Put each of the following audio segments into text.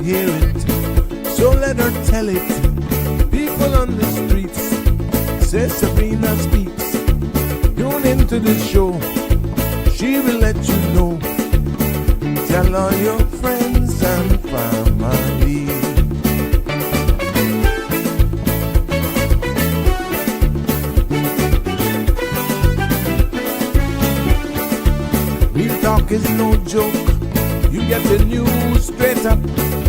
hear it, so let her tell it. People on the streets say Sabrina speaks. Tune into the show, she will let you know. Tell all your friends and family. Real talk is no joke. You get the news straight up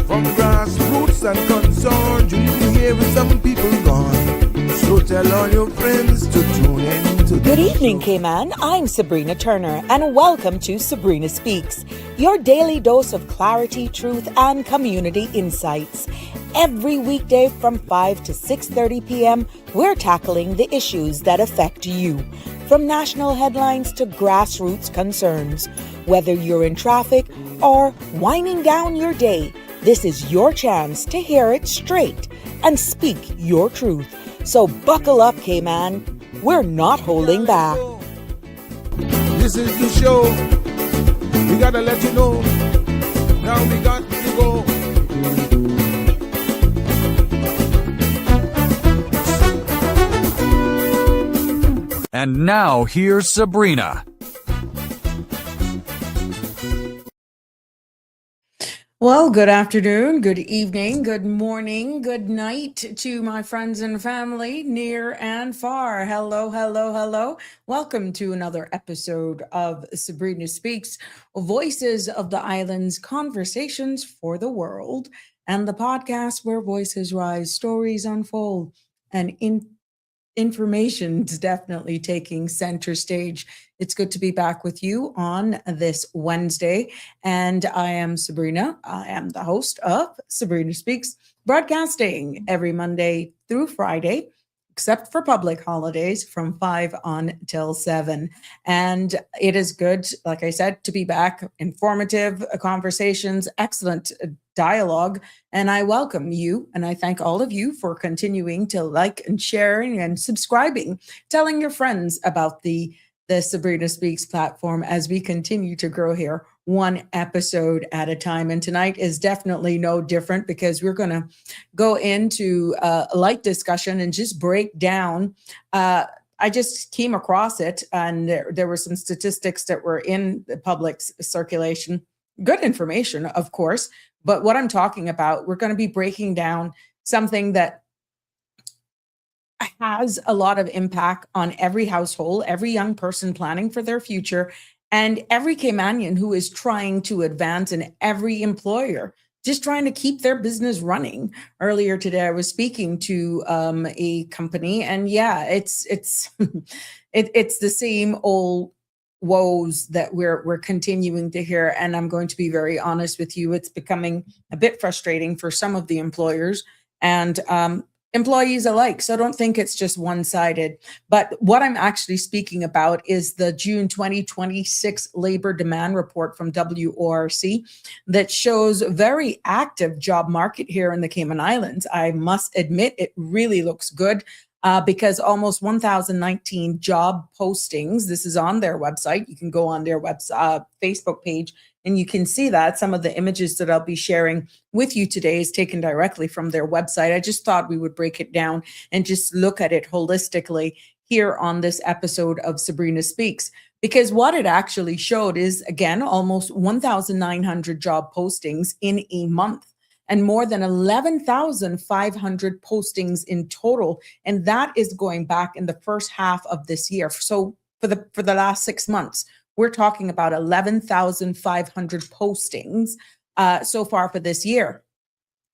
from grassroots and concerns. You hear some people gone. So tell all your friends to tune in to Good evening, Cayman. I'm Sabrina Turner, and welcome to Sabrina Speaks, your daily dose of clarity, truth, and community insights. Every weekday from 5 to 6:30 p.m., we're tackling the issues that affect you, from national headlines to grassroots concerns. Whether you're in traffic or winding down your day, this is your chance to hear it straight and speak your truth. So buckle up, Cayman. We're not holding back. This is the show. We gotta let you know. Now we got to go. And now here's Sabrina. Well, good afternoon, good evening, good morning, good night to my friends and family near and far. Hello, hello, hello. Welcome to another episode of Sabrina Speaks, Voices of the Islands, Conversations for the World, and the podcast where voices rise, stories unfold, and information's definitely taking center stage. It's good to be back with you on this Wednesday. And I am Sabrina. I am the host of Sabrina Speaks, broadcasting every Monday through Friday, except for public holidays, from 5 on till 7. And it is good, like I said, to be back. Informative conversations, excellent dialogue. And I welcome you, and I thank all of you for continuing to like and sharing and subscribing, telling your friends about the Sabrina Speaks platform as we continue to grow here, one episode at a time. And tonight is definitely no different, because we're going to go into a light discussion and just break down. I just came across it, and there were some statistics that were in the public circulation. Good information, of course. But what I'm talking about, we're going to be breaking down something that has a lot of impact on every household, every young person planning for their future, and every Caymanian who is trying to advance, and every employer just trying to keep their business running. Earlier today, I was speaking to a company, and yeah, it's it's the same old woes that we're continuing to hear. And I'm going to be very honest with you, it's becoming a bit frustrating for some of the employers and employees alike. So I don't think it's just one-sided. But what I'm actually speaking about is the June 2026 labor demand report from WORC that shows a very active job market here in the Cayman Islands. I must admit, it really looks good. Because almost 1,019 job postings, this is on their website. You can go on their website, Facebook page, and you can see that. Some of the images that I'll be sharing with you today is taken directly from their website. I just thought we would break it down and just look at it holistically here on this episode of Sabrina Speaks. Because what it actually showed is, again, almost 1,900 job postings in a month, and more than 11,500 postings in total. And that is going back in the first half of this year. So for the last 6 months, we're talking about 11,500 postings so far for this year.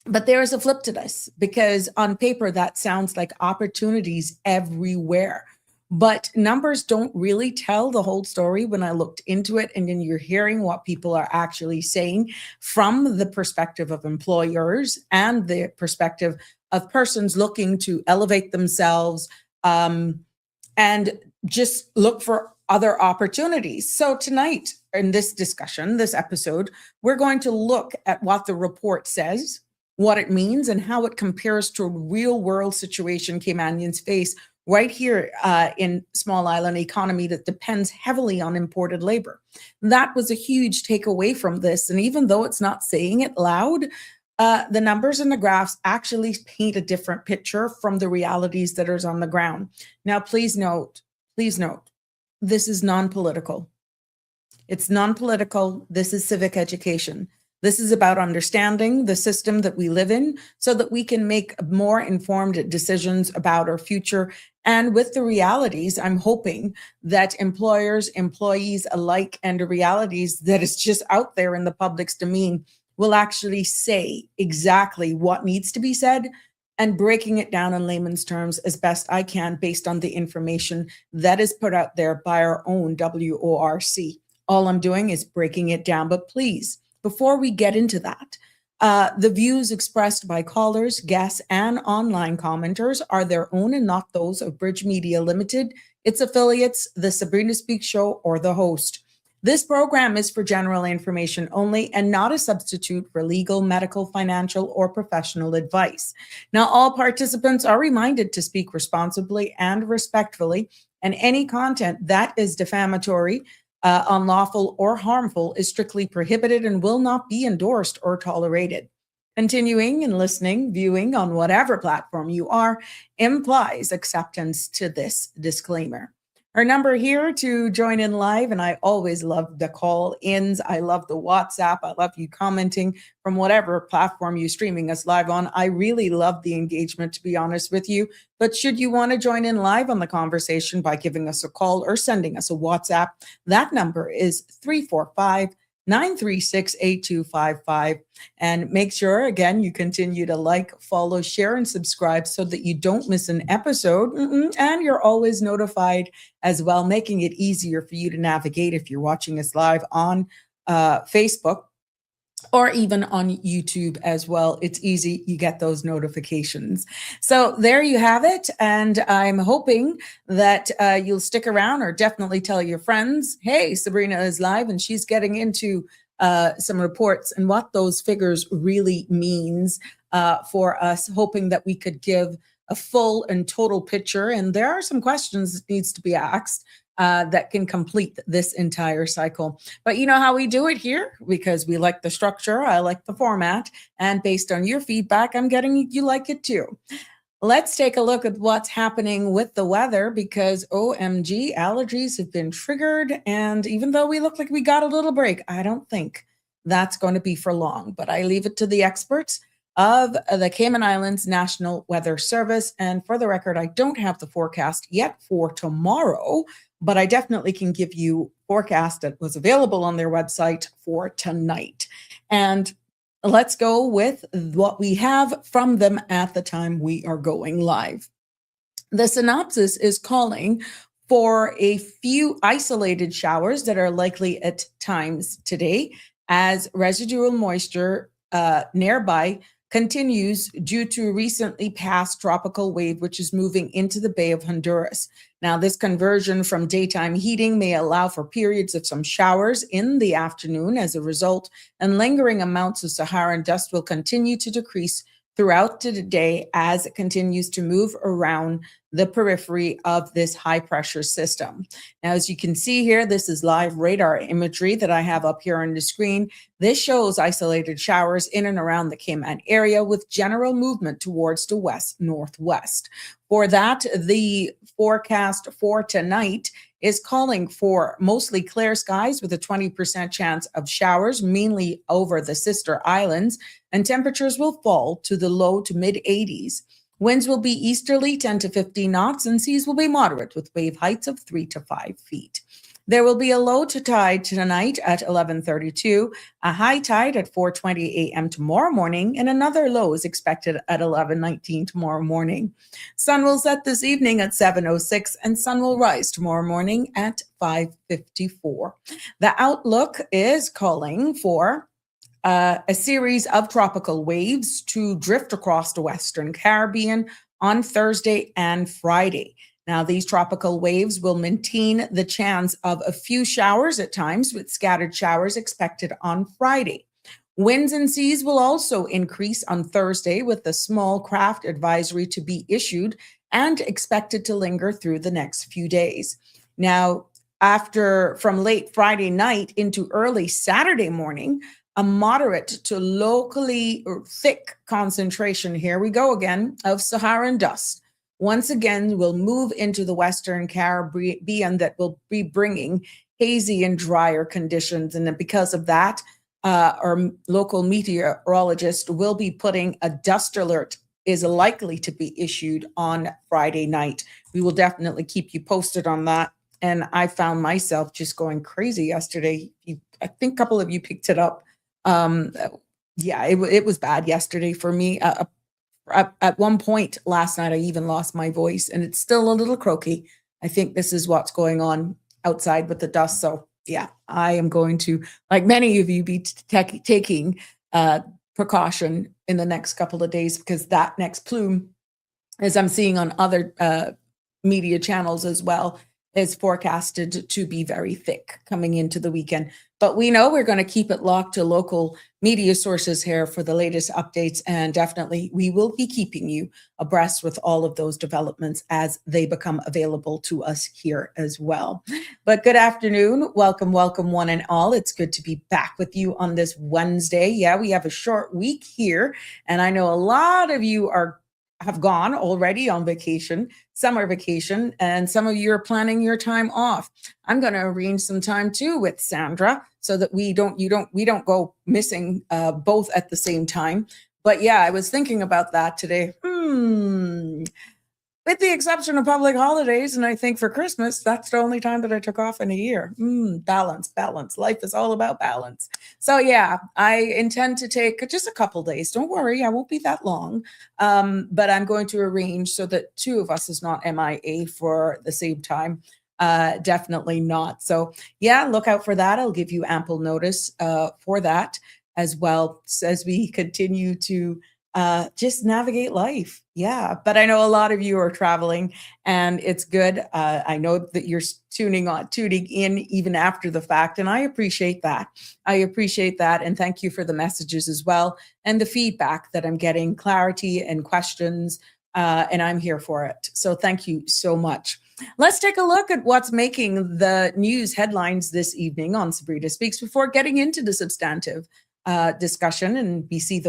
But there is a flip to this, because on paper, that sounds like opportunities everywhere. But numbers don't really tell the whole story when I looked into it. And then you're hearing what people are actually saying from the perspective of employers and the perspective of persons looking to elevate themselves and just look for other opportunities. So tonight in this discussion, this episode, we're going to look at what the report says, what it means, and how it compares to a real world situation Caymanians face right here in small island economy that depends heavily on imported labor. That was a huge takeaway from this. And even though it's not saying it loud, the numbers and the graphs actually paint a different picture from the realities that are on the ground. Now, please note, this is non-political. It's non-political. This is civic education. This is about understanding the system that we live in so that we can make more informed decisions about our future. And with the realities, I'm hoping that employers, employees alike, and the realities that is just out there in the public's domain will actually say exactly what needs to be said and breaking it down in layman's terms as best I can based on the information that is put out there by our own WORC. All I'm doing is breaking it down. But please, before we get into that, the views expressed by callers, guests, and online commenters are their own and not those of Bridge Media Limited, its affiliates, the Sabrina Speaks Show, or the host. This program is for general information only and not a substitute for legal, medical, financial, or professional advice. Now, all participants are reminded to speak responsibly and respectfully, and any content that is defamatory, unlawful, or harmful is strictly prohibited and will not be endorsed or tolerated. Continuing and listening, viewing on whatever platform you are implies acceptance to this disclaimer. Our number here to join in live, and I always love the call-ins. I love the WhatsApp. I love you commenting from whatever platform you're streaming us live on. I really love the engagement, to be honest with you. But should you want to join in live on the conversation by giving us a call or sending us a WhatsApp, that number is 345-936-8255. And make sure, again, you continue to like, follow, share, and subscribe so that you don't miss an episode. And you're always notified as well, making it easier for you to navigate if you're watching us live on Facebook or even on YouTube as well. It's easy. You get those notifications. So there you have it. And I'm hoping that you'll stick around or definitely tell your friends, hey, Sabrina is live and she's getting into some reports and what those figures really means for us, hoping that we could give a full and total picture. And there are some questions that needs to be asked that can complete this entire cycle. But you know how we do it here, because we like the structure, I like the format, and based on your feedback, I'm getting you like it too. Let's take a look at what's happening with the weather, because OMG, allergies have been triggered. And even though we look like we got a little break, I don't think that's going to be for long. But I leave it to the experts of the Cayman Islands National Weather Service. And for the record, I don't have the forecast yet for tomorrow, but I definitely can give you forecast that was available on their website for tonight. And let's go with what we have from them at the time we are going live. The synopsis is calling for a few isolated showers that are likely at times today as residual moisture nearby continues due to recently passed tropical wave, which is moving into the Bay of Honduras. Now, this conversion from daytime heating may allow for periods of some showers in the afternoon as a result, and lingering amounts of Saharan dust will continue to decrease throughout the day as it continues to move around the periphery of this high pressure system. Now, as you can see here, this is live radar imagery that I have up here on the screen. This shows isolated showers in and around the Cayman area with general movement towards the west-northwest. For that, the forecast for tonight is calling for mostly clear skies with a 20% chance of showers, mainly over the sister islands, and temperatures will fall to the low to mid 80s. Winds will be easterly 10 to 15 knots, and seas will be moderate with wave heights of 3 to 5 feet. There will be a low to tide tonight at 11:32, a high tide at 4:20 a.m. tomorrow morning, and another low is expected at 11:19 tomorrow morning. Sun will set this evening at 7:06, and sun will rise tomorrow morning at 5:54. The outlook is calling for a series of tropical waves to drift across the Western Caribbean on Thursday and Friday. Now, these tropical waves will maintain the chance of a few showers at times, with scattered showers expected on Friday. Winds and seas will also increase on Thursday, with a small craft advisory to be issued and expected to linger through the next few days. Now, from late Friday night into early Saturday morning, a moderate to locally thick concentration, here we go again, of Saharan dust. Once again, will move into the Western Caribbean that will be bringing hazy and drier conditions. And because of that, our local meteorologist will be putting a dust alert is likely to be issued on Friday night. We will definitely keep you posted on that. And I found myself just going crazy yesterday. I think a couple of you picked it up. Yeah, it was bad yesterday for me. At one point last night, I even lost my voice, and it's still a little croaky. I think this is what's going on outside with the dust. So yeah, I am going to, like many of you, be taking precaution in the next couple of days, because that next plume, as I'm seeing on other media channels as well, is forecasted to be very thick coming into the weekend. But we know we're going to keep it locked to local media sources here for the latest updates. And definitely we will be keeping you abreast with all of those developments as they become available to us here as well. But good afternoon. Welcome, welcome one and all. It's good to be back with you on this Wednesday. Yeah, we have a short week here. And I know a lot of you have gone already on vacation, summer vacation, and some of you are planning your time off. I'm going to arrange some time too with Sandra so that we don't go missing both at the same time. But yeah, I was thinking about that today. With the exception of public holidays, and I think for Christmas, that's the only time that I took off in a year. Balance. Life is all about balance. So yeah, I intend to take just a couple days. Don't worry, I won't be that long. But I'm going to arrange so that two of us is not MIA for the same time. Definitely not. So yeah, look out for that. I'll give you ample notice for that as well as we continue to just navigate life. Yeah. But I know a lot of you are traveling, and it's good. I know that you're tuning in even after the fact. And I appreciate that. And thank you for the messages as well. And the feedback that I'm getting, clarity and questions. And I'm here for it. So thank you so much. Let's take a look at what's making the news headlines this evening on Sabrina Speaks before getting into the substantive discussion. And we see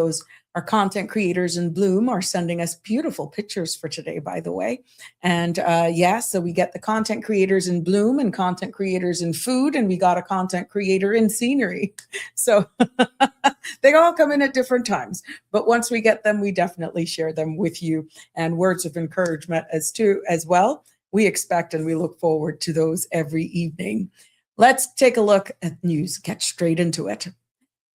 our content creators in Bloom are sending us beautiful pictures for today, by the way. And so we get the content creators in Bloom and content creators in food, and we got a content creator in scenery. So they all come in at different times. But once we get them, we definitely share them with you. And words of encouragement as well. We expect and we look forward to those every evening. Let's take a look at news, get straight into it.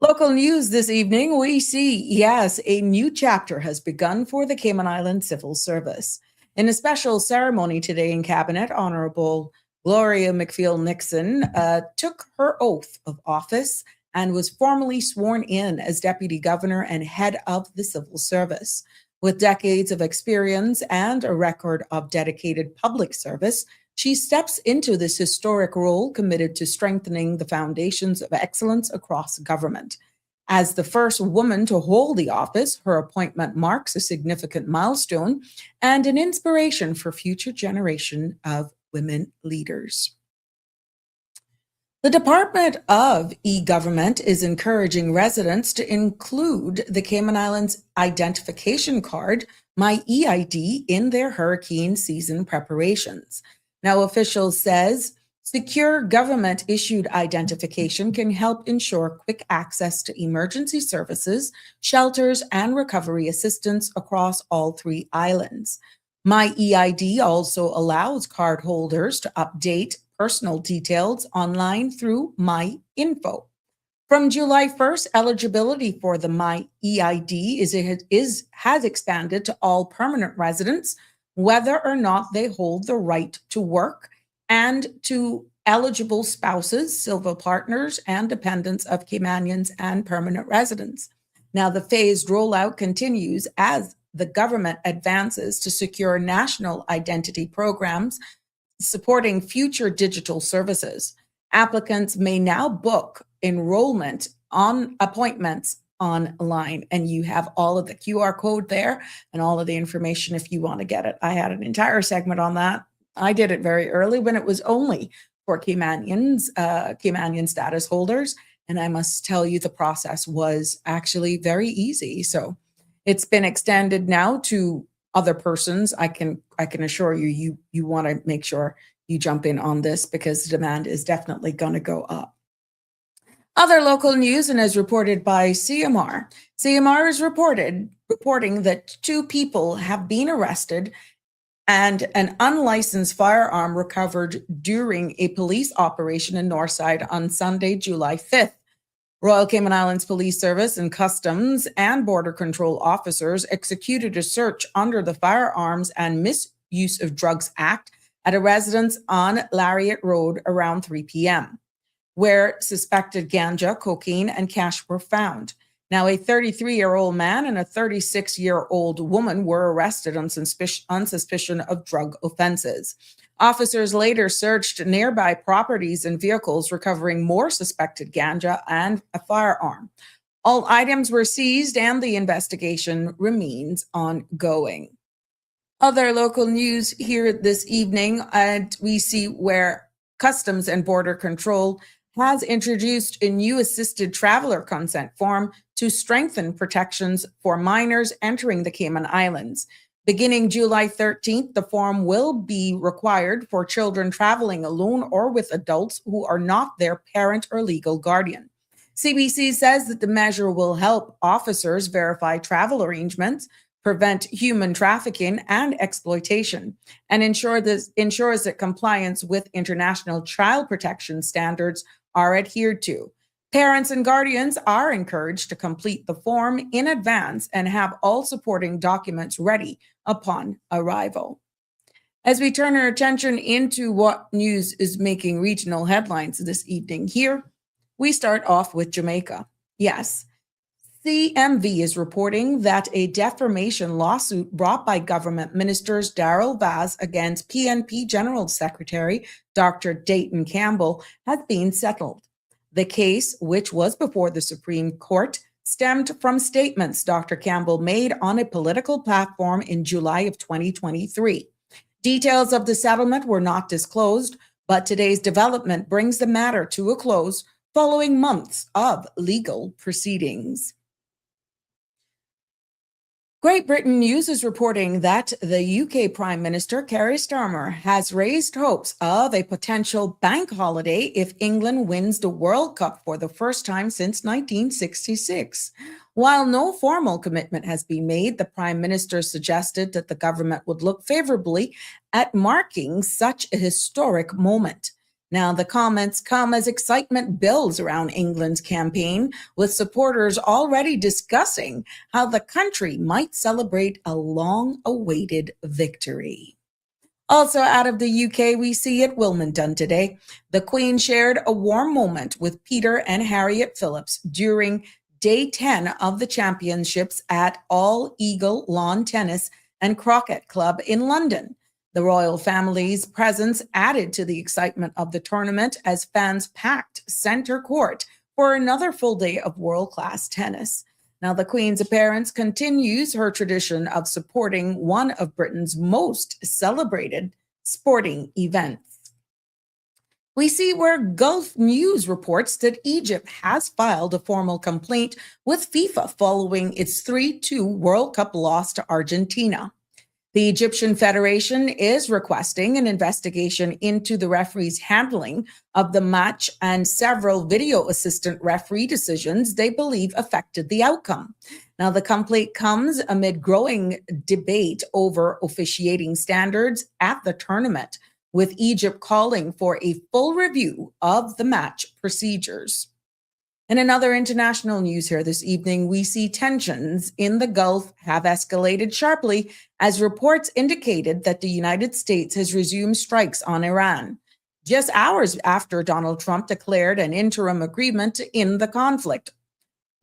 Local news this evening, we see, yes, a new chapter has begun for the Cayman Islands Civil Service. In a special ceremony today in Cabinet, Honorable Gloria McPhail-Nixon took her oath of office and was formally sworn in as Deputy Governor and head of the Civil Service. With decades of experience and a record of dedicated public service, she steps into this historic role committed to strengthening the foundations of excellence across government. As the first woman to hold the office, her appointment marks a significant milestone and an inspiration for future generation of women leaders. The Department of e-Government is encouraging residents to include the Cayman Islands identification card, My eID, in their hurricane season preparations. Now, officials says secure government-issued identification can help ensure quick access to emergency services, shelters, and recovery assistance across all three islands. My eID also allows cardholders to update personal details online through My Info. From July 1st, eligibility for the My eID has expanded to all permanent residents, whether or not they hold the right to work, and to eligible spouses, civil partners, and dependents of Caymanians and permanent residents. Now, the phased rollout continues as the government advances to secure national identity programs supporting future digital services. Applicants may now book enrollment on appointments online, and you have all of the QR code there and all of the information if you want to get it. I had an entire segment on that. I did it very early when it was only for Caymanian status holders, And I must tell you, the process was actually very easy. So it's been extended now to other persons. I can assure you, you want to make sure you jump in on this because the demand is definitely going to go up. Other local news, and as reported by CMR, CMR is reporting that 2 people have been arrested and an unlicensed firearm recovered during a police operation in Northside on Sunday, July 5th. Royal Cayman Islands Police Service and Customs and Border Control officers executed a search under the Firearms and Misuse of Drugs Act at a residence on Lariat Road around 3 p.m., where suspected ganja, cocaine, and cash were found. Now, a 33-year-old man and a 36-year-old woman were arrested on suspicion of drug offenses. Officers later searched nearby properties and vehicles, recovering more suspected ganja and a firearm. All items were seized and the investigation remains ongoing. Other local news here this evening, and we see where Customs and Border Control has introduced a new assisted traveler consent form to strengthen protections for minors entering the Cayman Islands. Beginning July 13th, the form will be required for children traveling alone or with adults who are not their parent or legal guardian. CBC says that the measure will help officers verify travel arrangements, prevent human trafficking and exploitation, and ensures that compliance with international child protection standards are adhered to. Parents and guardians are encouraged to complete the form in advance and have all supporting documents ready upon arrival. As we turn our attention into what news is making regional headlines this evening here, we start off with Jamaica. Yes, CMV is reporting that a defamation lawsuit brought by government ministers 𝗟𝗏𝗏 against PNP General Secretary Dr. Dayton Campbell has been settled. The case, which was before the Supreme Court, stemmed from statements Dr. Campbell made on a political platform in July of 2023. Details of the settlement were not disclosed, but today's development brings the matter to a close following months of legal proceedings. Great Britain News is reporting that the UK Prime Minister Keir Starmer has raised hopes of a potential bank holiday if England wins the World Cup for the first time since 1966. While no formal commitment has been made, the Prime Minister suggested that the government would look favorably at marking such a historic moment. Now, the comments come as excitement builds around England's campaign, with supporters already discussing how the country might celebrate a long-awaited victory. Also out of the UK, we see at Wilmington today, the Queen shared a warm moment with Peter and Harriet Phillips during Day 10 of the championships at All Eagle Lawn Tennis and Croquet Club in London. The royal family's presence added to the excitement of the tournament as fans packed center court for another full day of world-class tennis. Now, the Queen's appearance continues her tradition of supporting one of Britain's most celebrated sporting events. We see where Gulf News reports that Egypt has filed a formal complaint with FIFA following its 3-2 World Cup loss to Argentina. The Egyptian Federation is requesting an investigation into the referee's handling of the match and several video assistant referee decisions they believe affected the outcome. Now, the complaint comes amid growing debate over officiating standards at the tournament, with Egypt calling for a full review of the match procedures. In another international news here this evening, we see tensions in the Gulf have escalated sharply as reports indicated that the United States has resumed strikes on Iran, just hours after Donald Trump declared an interim agreement to end the conflict.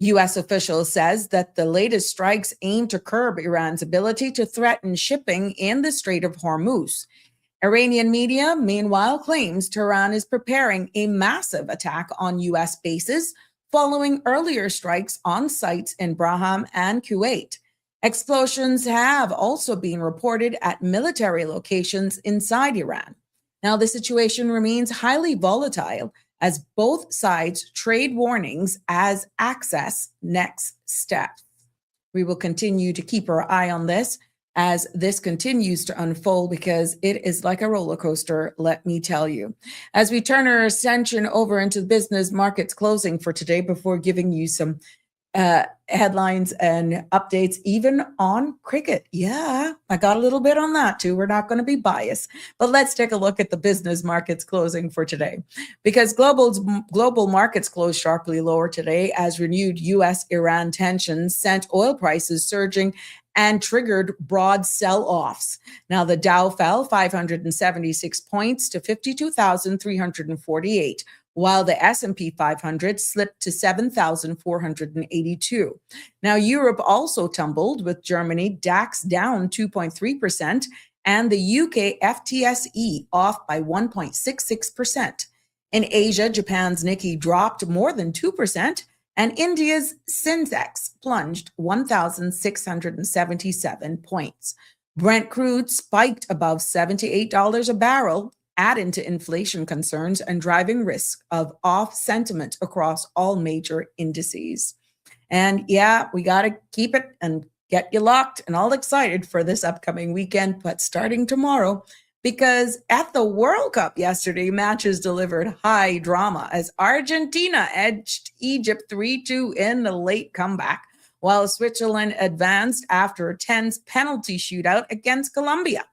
U.S. officials says that the latest strikes aim to curb Iran's ability to threaten shipping in the Strait of Hormuz. Iranian media, meanwhile, claims Tehran is preparing a massive attack on U.S. bases following earlier strikes on sites in Bahrain and Kuwait. Explosions have also been reported at military locations inside Iran. Now, the situation remains highly volatile as both sides trade warnings as access next steps. We will continue to keep our eye on this as this continues to unfold, because it is like a roller coaster, let me tell you. As we turn our attention over into the business markets closing for today, before giving you some headlines and updates, even on cricket. Yeah, I got a little bit on that too. We're not going to be biased, but let's take a look at the business markets closing for today, because global markets closed sharply lower today as renewed U.S.-Iran tensions sent oil prices surging and triggered broad sell-offs. Now, the Dow fell 576 points to 52,348, while the S&P 500 slipped to 7,482. Now, Europe also tumbled, with Germany DAX down 2.3% and the UK FTSE off by 1.66%. In Asia, Japan's Nikkei dropped more than 2%, and India's Sensex plunged 1,677 points. Brent crude spiked above $78 a barrel, adding to inflation concerns and driving risk of off sentiment across all major indices. And yeah, we got to keep it and get you locked and all excited for this upcoming weekend, but starting tomorrow, because at the World Cup yesterday, matches delivered high drama as Argentina edged Egypt 3-2 in the late comeback, while Switzerland advanced after a tense penalty shootout against Colombia.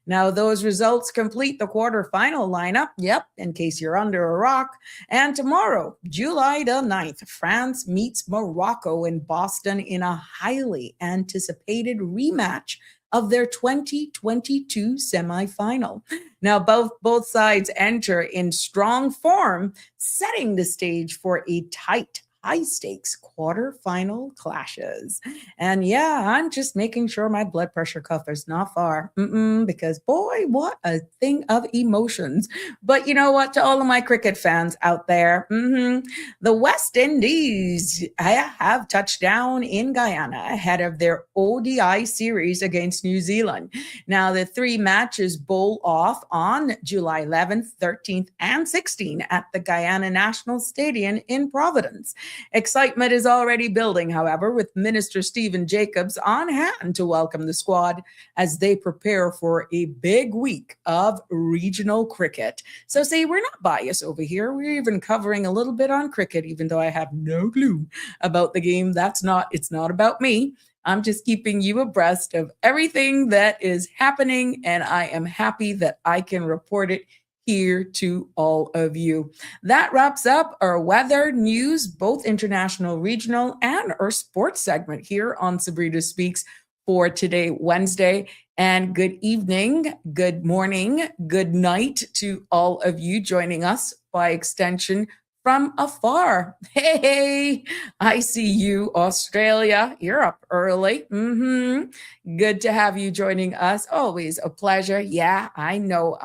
Now, those results complete the quarterfinal lineup. Yep, in case you're under a rock. And tomorrow, July the 9th, France meets Morocco in Boston in a highly anticipated rematch of their 2022 semifinal. Now, both sides enter in strong form, setting the stage for a tight, high-stakes quarterfinal clashes. And yeah, I'm just making sure my blood pressure cuff is not far, because boy, what a thing of emotions. But you know what, to all of my cricket fans out there, the West Indies have touched down in Guyana ahead of their ODI series against New Zealand. Now, the three matches bowl off on July 11th, 13th, and 16th at the Guyana National Stadium in Providence. Excitement is already building, however, with Minister Stephen Jacobs on hand to welcome the squad as they prepare for a big week of regional cricket. So see, we're not biased over here. We're even covering a little bit on cricket, even though I have no clue about the game. It's not about me. I'm just keeping you abreast of everything that is happening, and I am happy that I can report it here to all of you. That wraps up our weather news, both international, regional, and our sports segment here on Sabrina Speaks for today, Wednesday. And good evening, good morning, good night to all of you joining us by extension from afar. Hey, I see you, Australia. You're up early. Good to have you joining us. Always a pleasure. Yeah, I know.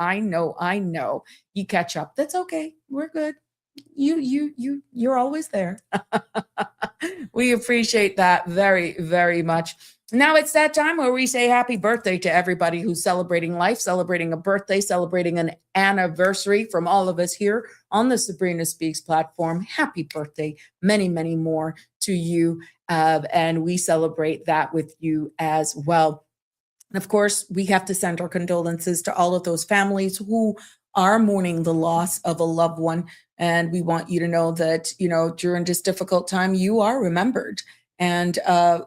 You catch up. That's okay. We're good. You're always there. We appreciate that very, very much. Now it's that time where we say happy birthday to everybody who's celebrating life, celebrating a birthday, celebrating an anniversary from all of us here on the Sabrina Speaks platform. Happy birthday. Many, many more to you. And we celebrate that with you as well. And of course, we have to send our condolences to all of those families who are mourning the loss of a loved one. And we want you to know that, during this difficult time, you are remembered. And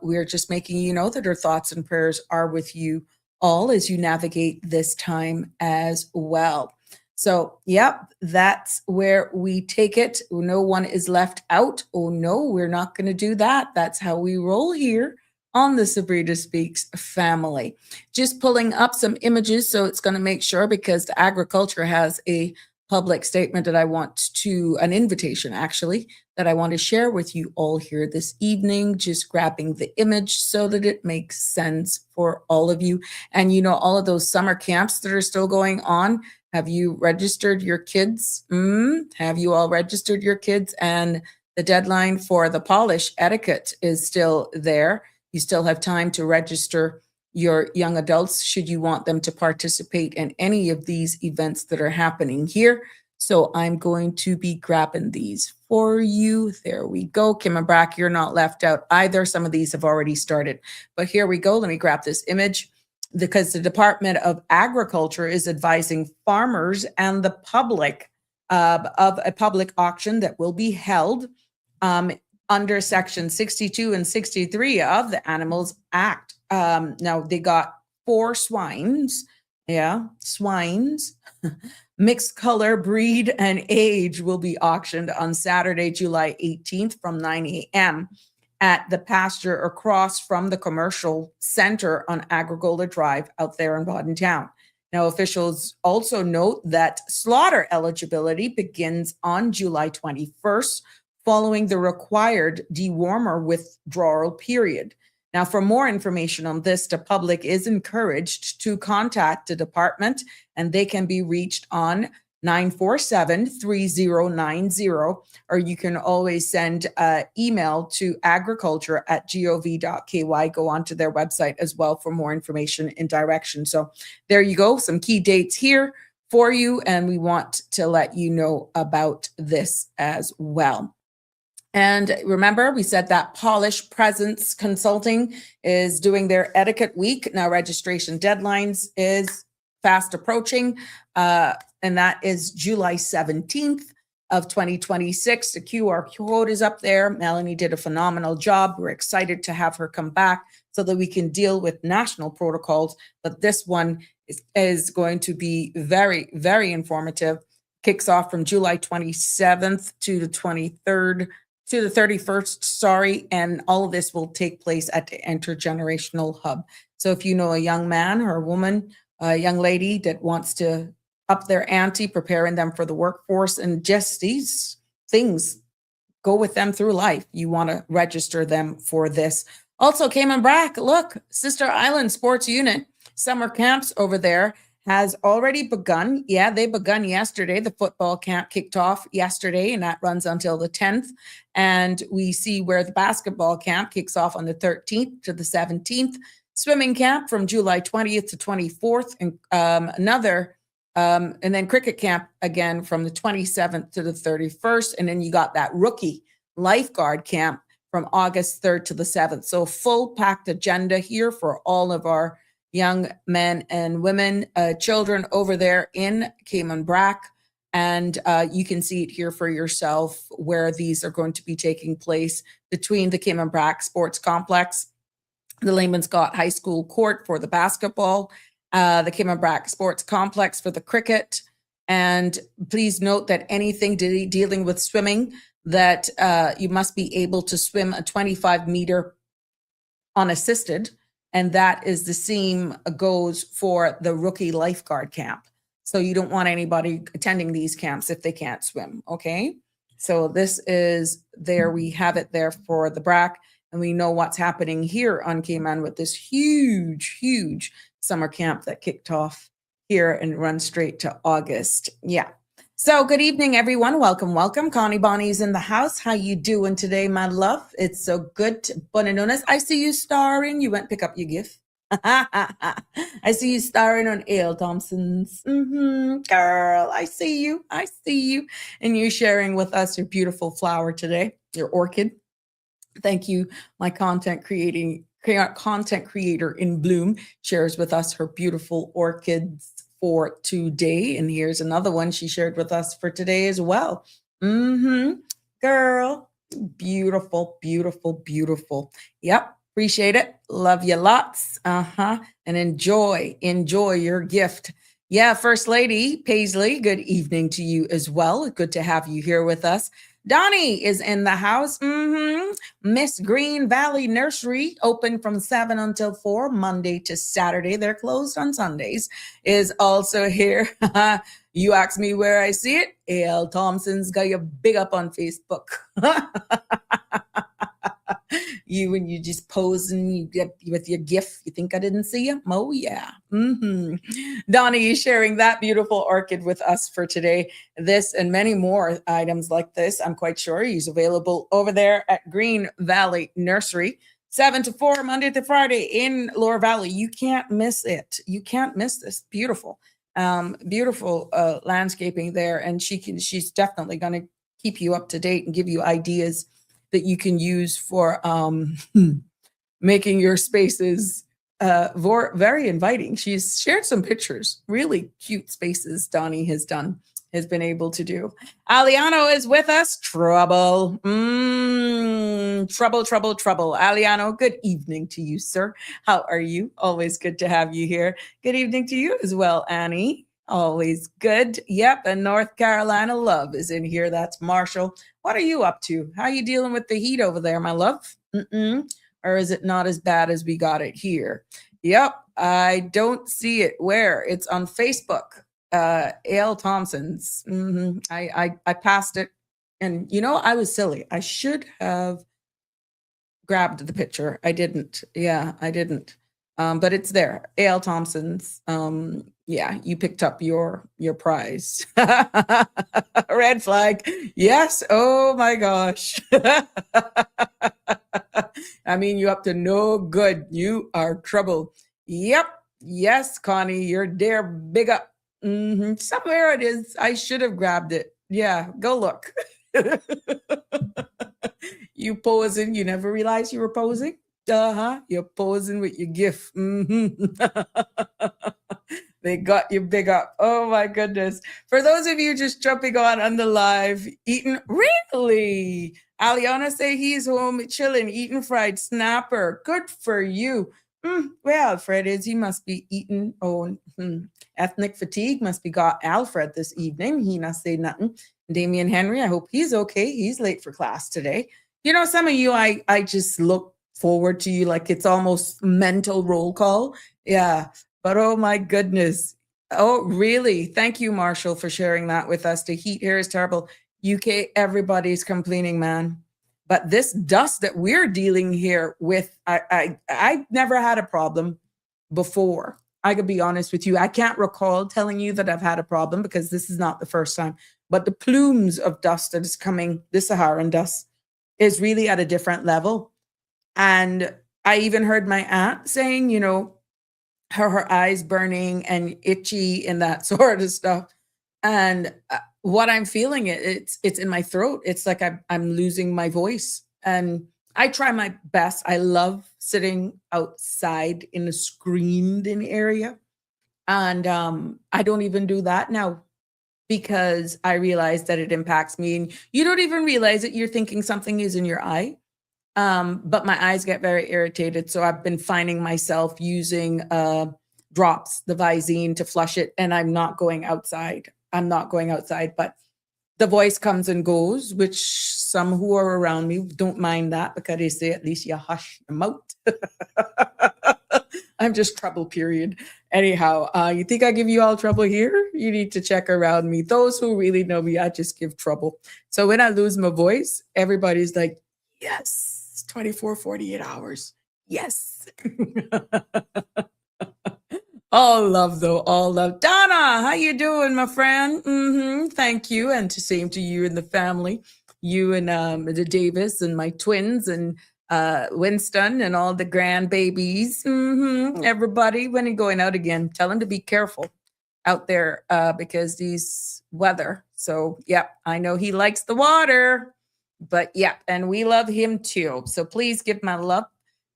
we're just making you know that our thoughts and prayers are with you all as you navigate this time as well. So, yep, that's where we take it. No one is left out. Oh, no, we're not going to do that. That's how we roll here on the Sabrina Speaks family. Just pulling up some images. So it's going to make sure, because the agriculture has a public statement an invitation actually, that I want to share with you all here this evening, just grabbing the image so that it makes sense for all of you. And all of those summer camps that are still going on, have you registered your kids? Have you all registered your kids? And the deadline for the polish etiquette is still there. You still have time to register your young adults should you want them to participate in any of these events that are happening here. So I'm going to be grabbing these for you. There we go. Kim and Brack, you're not left out either. Some of these have already started, but here we go. Let me grab this image because the Department of Agriculture is advising farmers and the public of a public auction that will be held under Section 62 and 63 of the Animals Act. Now they got 4 swines. Yeah, swines. Mixed color, breed, and age will be auctioned on Saturday, July 18th from 9 a.m. at the pasture across from the commercial center on 𝗿𝗏𝗄𝗏 Drive out there in Bodden Town. Now, officials also note that slaughter eligibility begins on July 21st, following the required dewormer withdrawal period. Now, for more information on this, the public is encouraged to contact the department, and they can be reached on 947-3090, or you can always send email to agriculture@gov.ky. Go onto their website as well for more information and direction. So there you go, some key dates here for you, and we want to let you know about this as well. And remember, we said that Polish Presence Consulting is doing their etiquette week. Now, registration deadlines is fast approaching, and that is July 17th of 2026. The QR code is up there. Melanie did a phenomenal job. We're excited to have her come back so that we can deal with national protocols. But this one is going to be very, very informative. Kicks off from July 27th to the 23rd. To the 31st, sorry, and all of this will take place at the Intergenerational Hub. So if you know a young man or a woman, a young lady that wants to up their ante, preparing them for the workforce and just these things go with them through life, you want to register them for this. Also, Cayman Brack, look, Sister Island Sports Unit, summer camps over there has already begun. Yeah, they begun yesterday. The football camp kicked off yesterday, and that runs until the 10th. And we see where the basketball camp kicks off on the 13th to the 17th. Swimming camp from July 20th to 24th, and and then cricket camp again from the 27th to the 31st. And then you got that rookie lifeguard camp from August 3rd to the 7th. So full packed agenda here for all of our young men and women, children over there in Cayman Brack. And you can see it here for yourself where these are going to be taking place between the Cayman Brack Sports Complex, the Layman Scott High School Court for the basketball, the Cayman Brack Sports Complex for the cricket. And please note that anything dealing with swimming, that you must be able to swim a 25-meter unassisted. And that is the same goes for the rookie lifeguard camp. So you don't want anybody attending these camps if they can't swim, okay? So this is there, we have it there for the Brack, and we know what's happening here on Cayman with this huge, huge summer camp that kicked off here and runs straight to August. Yeah. So good evening, everyone. Welcome, welcome. Connie Bonnie's in the house. How you doing today, my love? It's so good. Buenas. I see you starring. You went pick up your gift. I see you starring on A.L. Thompson's. Girl, I see you. I see you. And you sharing with us your beautiful flower today, your orchid. Thank you. My content creator in bloom shares with us her beautiful orchids for today. And here's another one she shared with us for today as well. Girl, beautiful, beautiful, beautiful. Yep. Appreciate it. Love you lots. And enjoy your gift. Yeah. First Lady Paisley, good evening to you as well. Good to have you here with us. Donnie is in the house. Miss Green Valley Nursery, open from 7 until 4, Monday to Saturday. They're closed on Sundays, is also here. You ask me where I see it. A.L. Thompson's got you big up on Facebook. When you just posing, you get with your gift. You think I didn't see you? Oh, yeah. Donnie is sharing that beautiful orchid with us for today. This and many more items like this, I'm quite sure he's available over there at Green Valley Nursery, 7 to 4, Monday to Friday in Lower Valley. You can't miss it. You can't miss this. Beautiful. Beautiful landscaping there, and she's definitely going to keep you up to date and give you ideas that you can use for making your spaces very inviting. She's shared some pictures, really cute spaces Donnie has been able to do. Aliano is with us. Trouble. Trouble. Aliano, good evening to you, sir. How are you? Always good to have you here. Good evening to you as well, Annie. Always good. Yep, and North Carolina love is in here. That's Marshall. What are you up to? How are you dealing with the heat over there, my love? Or is it not as bad as we got it here? Yep, I don't see it. Where? It's on Facebook. A.L. Thompson's. I passed it, and I was silly. I should have grabbed the picture. I didn't. Yeah, I didn't. But it's there. A.L. Thompson's. Yeah, you picked up your prize. Red flag. Yes. Oh my gosh. I mean, you up to no good. You are trouble. Yep. Yes, Connie, you're there. Big up. Somewhere it is. I should have grabbed it. Yeah, go look. You posing. You never realized you were posing? You're posing with your gift. They got you big up. Oh my goodness. For those of you just jumping on the live, eating, really? Aliana say he's home chilling, eating fried snapper. Good for you. Well, Fred is, he must be eating. Ethnic fatigue must be got Alfred this evening. He not say nothing. Damian Henry, I hope he's okay. He's late for class today. Some of you, I just look forward to you like it's almost mental roll call. Yeah. But oh my goodness. Oh, really? Thank you, Marshall, for sharing that with us. The heat here is terrible. UK, everybody's complaining, man. But this dust that we're dealing here with, I've never had a problem before. I could be honest with you. I can't recall telling you that I've had a problem because this is not the first time. But the plumes of dust that is coming, the Saharan dust, is really at a different level. And I even heard my aunt saying, her eyes burning and itchy and that sort of stuff. And what I'm feeling, it's in my throat. It's like I'm losing my voice. And I try my best. I love sitting outside in a screened-in area. And I don't even do that now because I realize that it impacts me. And you don't even realize it. You're thinking something is in your eye. But my eyes get very irritated. So I've been finding myself using drops, the Visine, to flush it. And I'm not going outside. But the voice comes and goes, which some who are around me don't mind that because they say, at least you hush your mouth. I'm just trouble, period. Anyhow, you think I give you all trouble here? You need to check around me. Those who really know me, I just give trouble. So when I lose my voice, everybody's like, yes. 24, 48 hours. Yes. All love, though. All love. Donna, how you doing, my friend? Thank you. And same to you and the family. You and the Davis and my twins and Winston and all the grandbabies. Everybody, when you're going out again, tell them to be careful out there because these weather. So, yeah, I know he likes the water. But yeah, and we love him too. So please give my love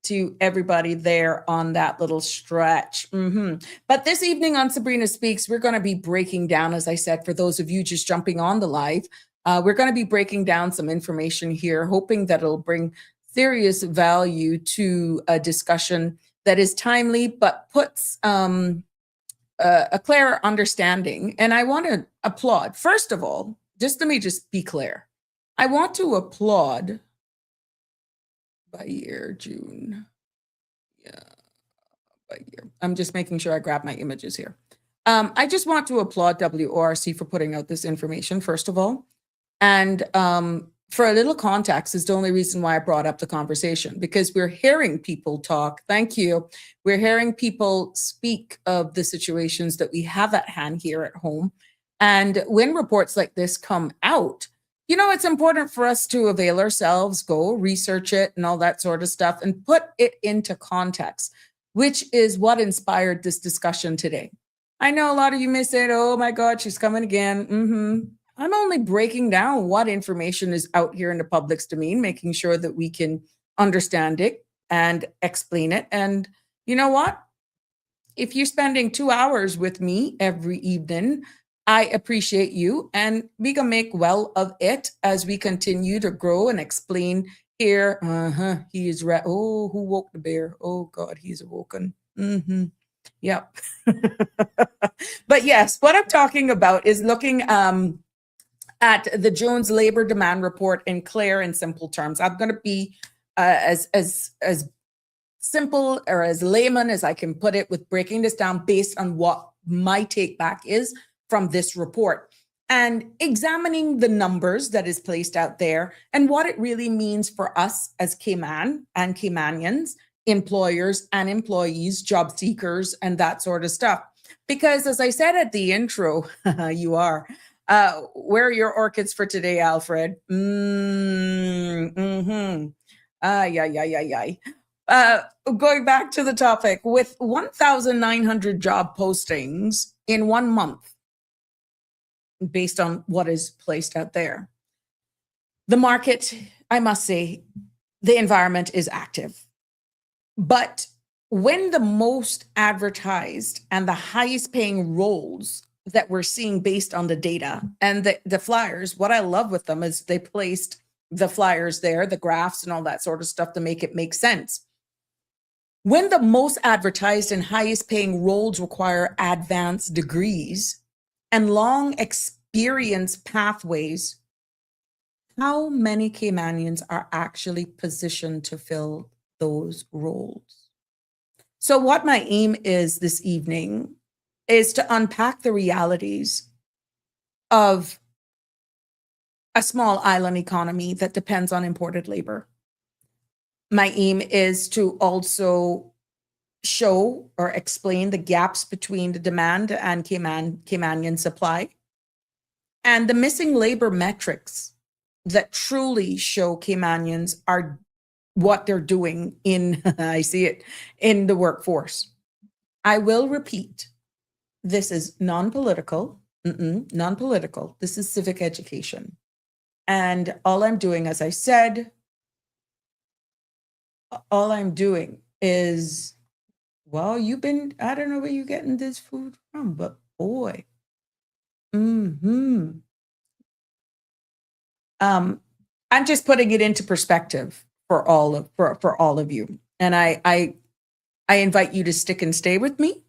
to everybody there on that little stretch. But this evening on Sabrina Speaks, we're going to be breaking down, as I said, for those of you just jumping on the live, we're going to be breaking down some information here, hoping that it'll bring serious value to a discussion that is timely, but puts a clear understanding. And I want to applaud. First of all, let me be clear. I want to applaud by year, June. Yeah, by year. I'm just making sure I grab my images here. I just want to applaud WORC for putting out this information, first of all. And for a little context is the only reason why I brought up the conversation, because we're hearing people talk. Thank you. We're hearing people speak of the situations that we have at hand here at home. And when reports like this come out, it's important for us to avail ourselves, go research it and all that sort of stuff and put it into context, which is what inspired this discussion today. I know a lot of you may say, oh my God, she's coming again. I'm only breaking down what information is out here in the public's domain, making sure that we can understand it and explain it. And you know what? If you're spending 2 hours with me every evening, I appreciate you, and we can make well of it as we continue to grow and explain here. He is oh, who woke the bear? Oh God, he's awoken. Yep. But yes, what I'm talking about is looking at the Jones Labor Demand Report in clear and simple terms. I'm going to be as simple or as layman as I can put it with breaking this down based on what my take back is from this report and examining the numbers that is placed out there and what it really means for us as Cayman and Caymanians, employers and employees, job seekers, and that sort of stuff. Because as I said at the intro, you are, where are your orchids for today, Alfred? Going back to the topic, with 1,900 job postings in 1 month, based on what is placed out there, the market, I must say, the environment is active. But when the most advertised and the highest paying roles that we're seeing based on the data and the flyers, what I love with them is they placed the flyers there, the graphs and all that sort of stuff to make it make sense. When the most advertised and highest paying roles require advanced degrees and long experience pathways, how many Caymanians are actually positioned to fill those roles? So what my aim is this evening is to unpack the realities of a small island economy that depends on imported labor. My aim is to also show or explain the gaps between the demand and Caymanian supply and the missing labor metrics that truly show Caymanians are what they're doing in, I see it, in the workforce. I will repeat, this is non-political, non-political. This is civic education. And all I'm doing, as I said, all I'm doing is, well, you've been, I don't know where you're getting this food from, but boy. I'm just putting it into perspective for all of you. And I invite you to stick and stay with me.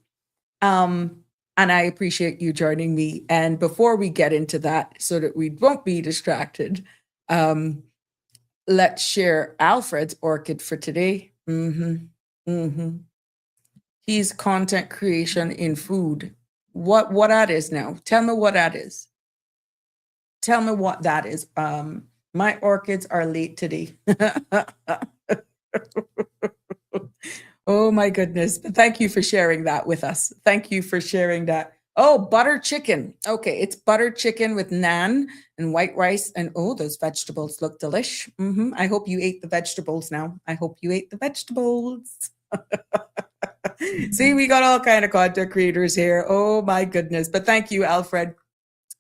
And I appreciate you joining me. And before we get into that, so that we won't be distracted, let's share Alfred's orchid for today. He's content creation in food. What that is now? Tell me what that is. Tell me what that is. My orchids are late today. Oh my goodness. Thank you for sharing that with us. Thank you for sharing that. Oh, butter chicken. Okay, it's butter chicken with naan and white rice. And oh, those vegetables look delish. I hope you ate the vegetables now. I hope you ate the vegetables. See, we got all kind of content creators here. Oh my goodness. But thank you, Alfred.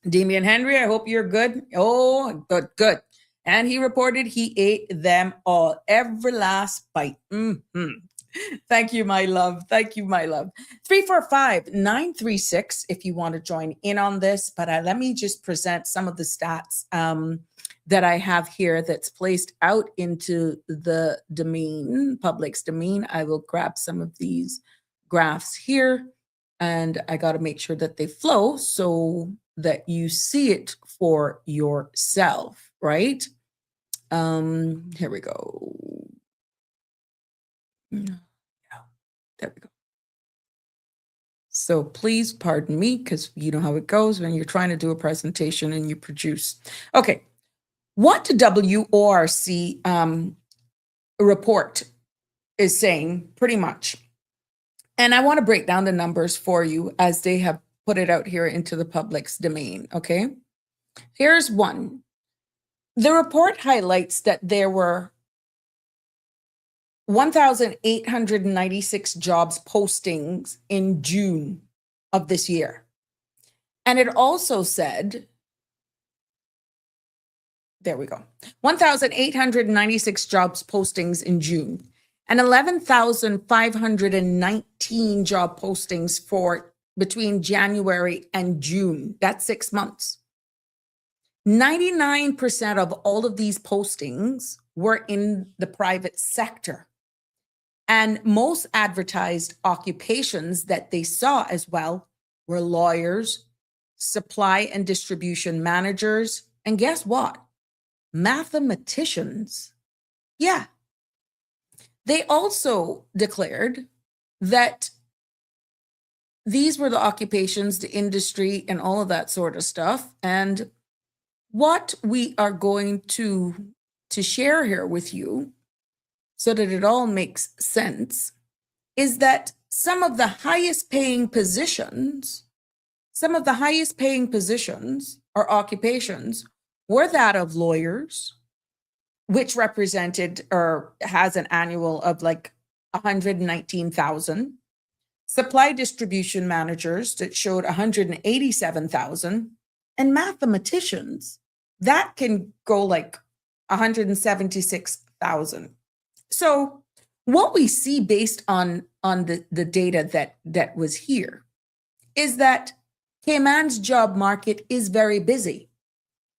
Damian Henry, I hope you're good. Oh, good. And he reported he ate them all, every last bite. Thank you, my love. Thank you, my love. 345-936 if you want to join in on this. But let me just present some of the stats that I have here that's placed out into the domain, public's domain. I will grab some of these graphs here, and I got to make sure that they flow so that you see it for yourself, right? Here we go. Yeah, there we go. So please pardon me, because you know how it goes when you're trying to do a presentation and you produce. Okay, what the WORC report is saying pretty much, and I want to break down the numbers for you as they have put it out here into the public's domain, okay? Here's one. The report highlights that there were 1,896 jobs postings in June of this year. And it also said, there we go, 1,896 jobs postings in June and 11,519 job postings for between January and June. That's 6 months. 99% of all of these postings were in the private sector. And most advertised occupations that they saw as well were lawyers, supply and distribution managers, and guess what? Mathematicians. Yeah. They also declared that these were the occupations, the industry, and all of that sort of stuff. And what we are going to share here with you, so that it all makes sense, is that some of the highest paying positions or occupations were that of lawyers, which represented or has an annual of like 119,000. Supply distribution managers that showed 187,000, and mathematicians that can go like 176,000. So what we see based on the data that was here is that Cayman's job market is very busy.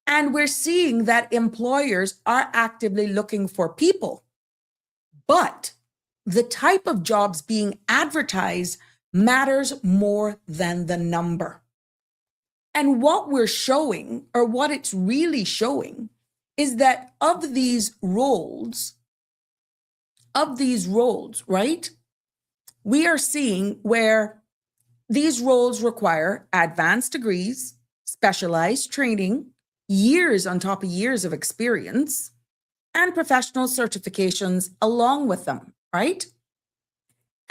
And we're seeing that employers are actively looking for people. But the type of jobs being advertised matters more than the number. And what we're showing, or what it's really showing, is that of these roles, right, we are seeing where these roles require advanced degrees, specialized training, years on top of years of experience, and professional certifications along with them, right?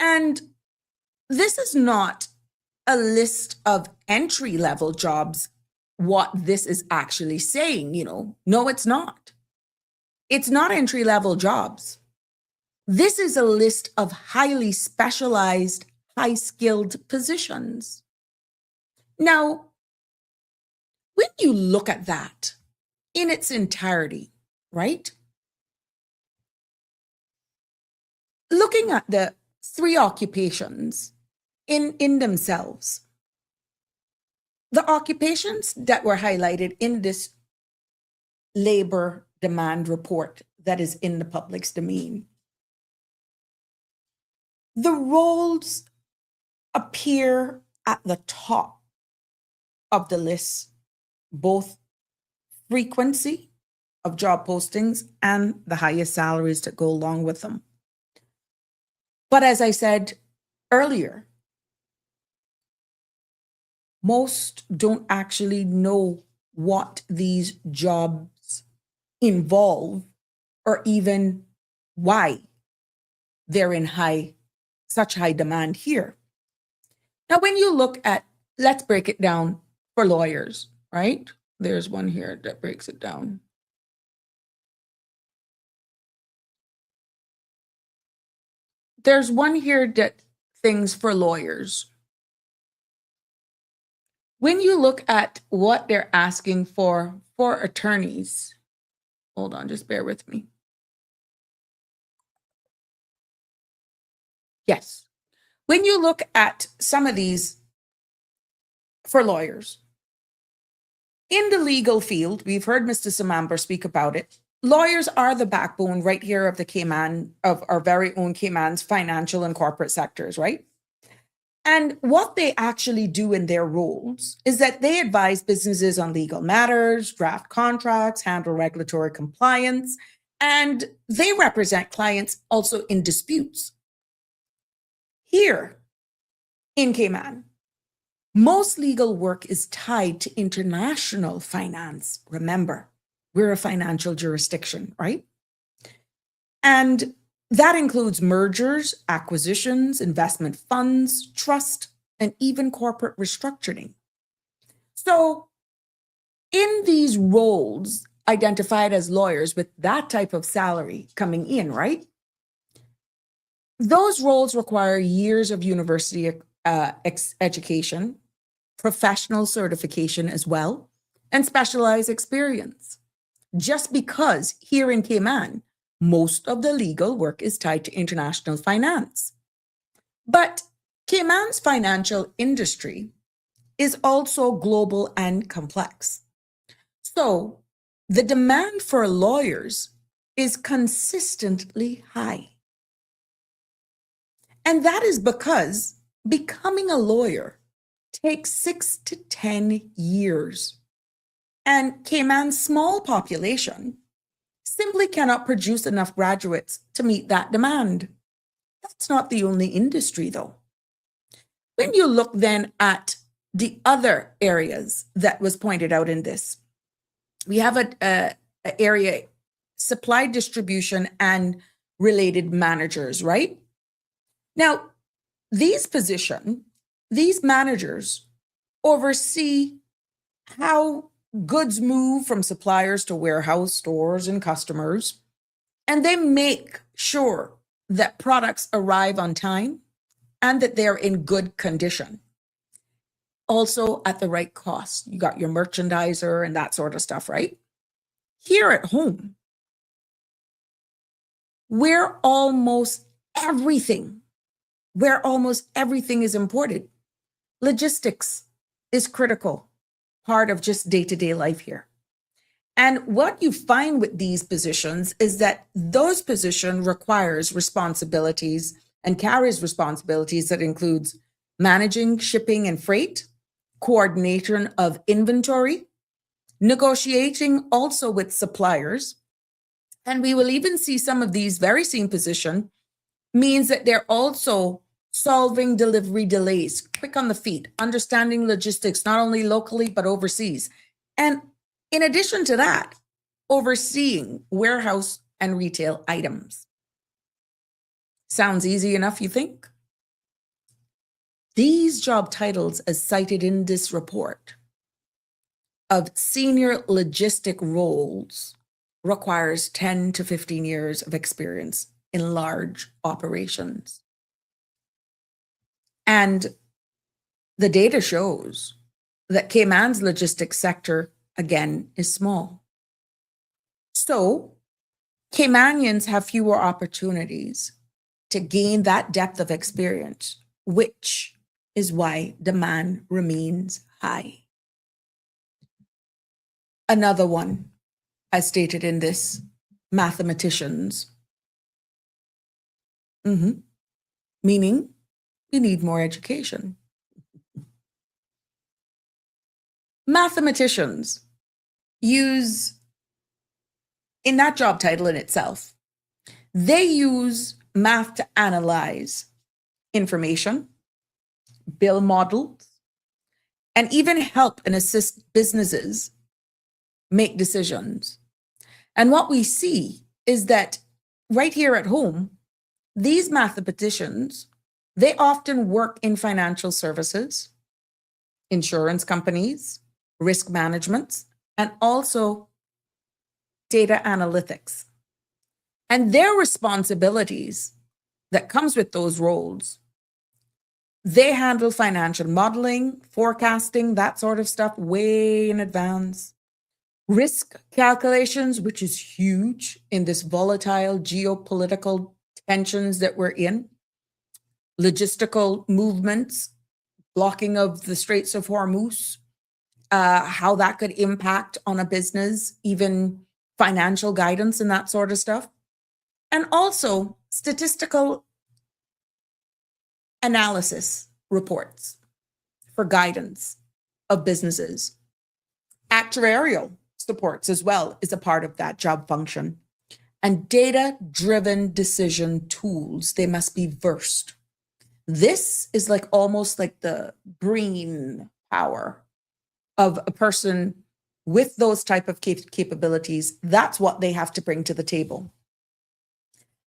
And this is not a list of entry-level jobs, what this is actually saying, you know. No, it's not. It's not entry-level jobs. This is a list of highly specialized, high-skilled positions. Now, when you look at that in its entirety, right? Looking at the three occupations in themselves, the occupations that were highlighted in this labor demand report that is in the public's domain, the roles appear at the top of the list, both frequency of job postings and the highest salaries that go along with them. But as I said earlier, most don't actually know what these jobs involve or even why they're in such high demand here. Now, when you look at, let's break it down for lawyers, right? There's one here that breaks it down. There's one here that things for lawyers. When you look at what they're asking for attorneys, hold on, just bear with me. Yes. When you look at some of these for lawyers, in the legal field, we've heard Mr. Samamber speak about it. Lawyers are the backbone right here of the Cayman, of our very own Cayman's financial and corporate sectors, right? And what they actually do in their roles is that they advise businesses on legal matters, draft contracts, handle regulatory compliance, and they represent clients also in disputes. Here in Cayman, most legal work is tied to international finance. Remember, we're a financial jurisdiction, right? And that includes mergers, acquisitions, investment funds, trust, and even corporate restructuring. So in these roles identified as lawyers with that type of salary coming in, right? Those roles require years of university education, professional certification as well, and specialized experience. Just because here in Cayman, most of the legal work is tied to international finance. But Cayman's financial industry is also global and complex. So the demand for lawyers is consistently high. And that is because becoming a lawyer takes 6 to 10 years. And Cayman's small population simply cannot produce enough graduates to meet that demand. That's not the only industry, though. When you look then at the other areas that was pointed out in this, we have a area, supply distribution and related managers, right? Now, these managers oversee how goods move from suppliers to warehouse, stores, and customers, and they make sure that products arrive on time and that they're in good condition. Also at the right cost. You got your merchandiser and that sort of stuff, right? Here at home, where almost everything is imported, logistics is critical part of just day-to-day life here. And what you find with these positions is that those positions requires responsibilities and carries responsibilities that includes managing shipping and freight, coordination of inventory, negotiating also with suppliers. And we will even see some of these very same position means that they're also solving delivery delays, quick on the feet, understanding logistics, not only locally, but overseas. And in addition to that, overseeing warehouse and retail items. Sounds easy enough, you think? These job titles, as cited in this report, of senior logistic roles requires 10 to 15 years of experience in large operations. And the data shows that Cayman's logistics sector, again, is small. So Caymanians have fewer opportunities to gain that depth of experience, which is why demand remains high. Another one, as stated in this, mathematicians. Meaning we need more education. Mathematicians use, in that job title in itself, they use math to analyze information, build models, and even help and assist businesses make decisions. And what we see is that right here at home, these mathematicians, they often work in financial services, insurance companies, risk management, and also data analytics. And their responsibilities that comes with those roles, they handle financial modeling, forecasting, that sort of stuff way in advance. Risk calculations, which is huge in this volatile geopolitical tensions that we're in. Logistical movements, blocking of the Straits of Hormuz, how that could impact on a business, even financial guidance and that sort of stuff. And also statistical analysis reports for guidance of businesses. Actuarial supports as well is a part of that job function. And data-driven decision tools, they must be versed. This is like almost like the brain power of a person with those type of capabilities. That's what they have to bring to the table.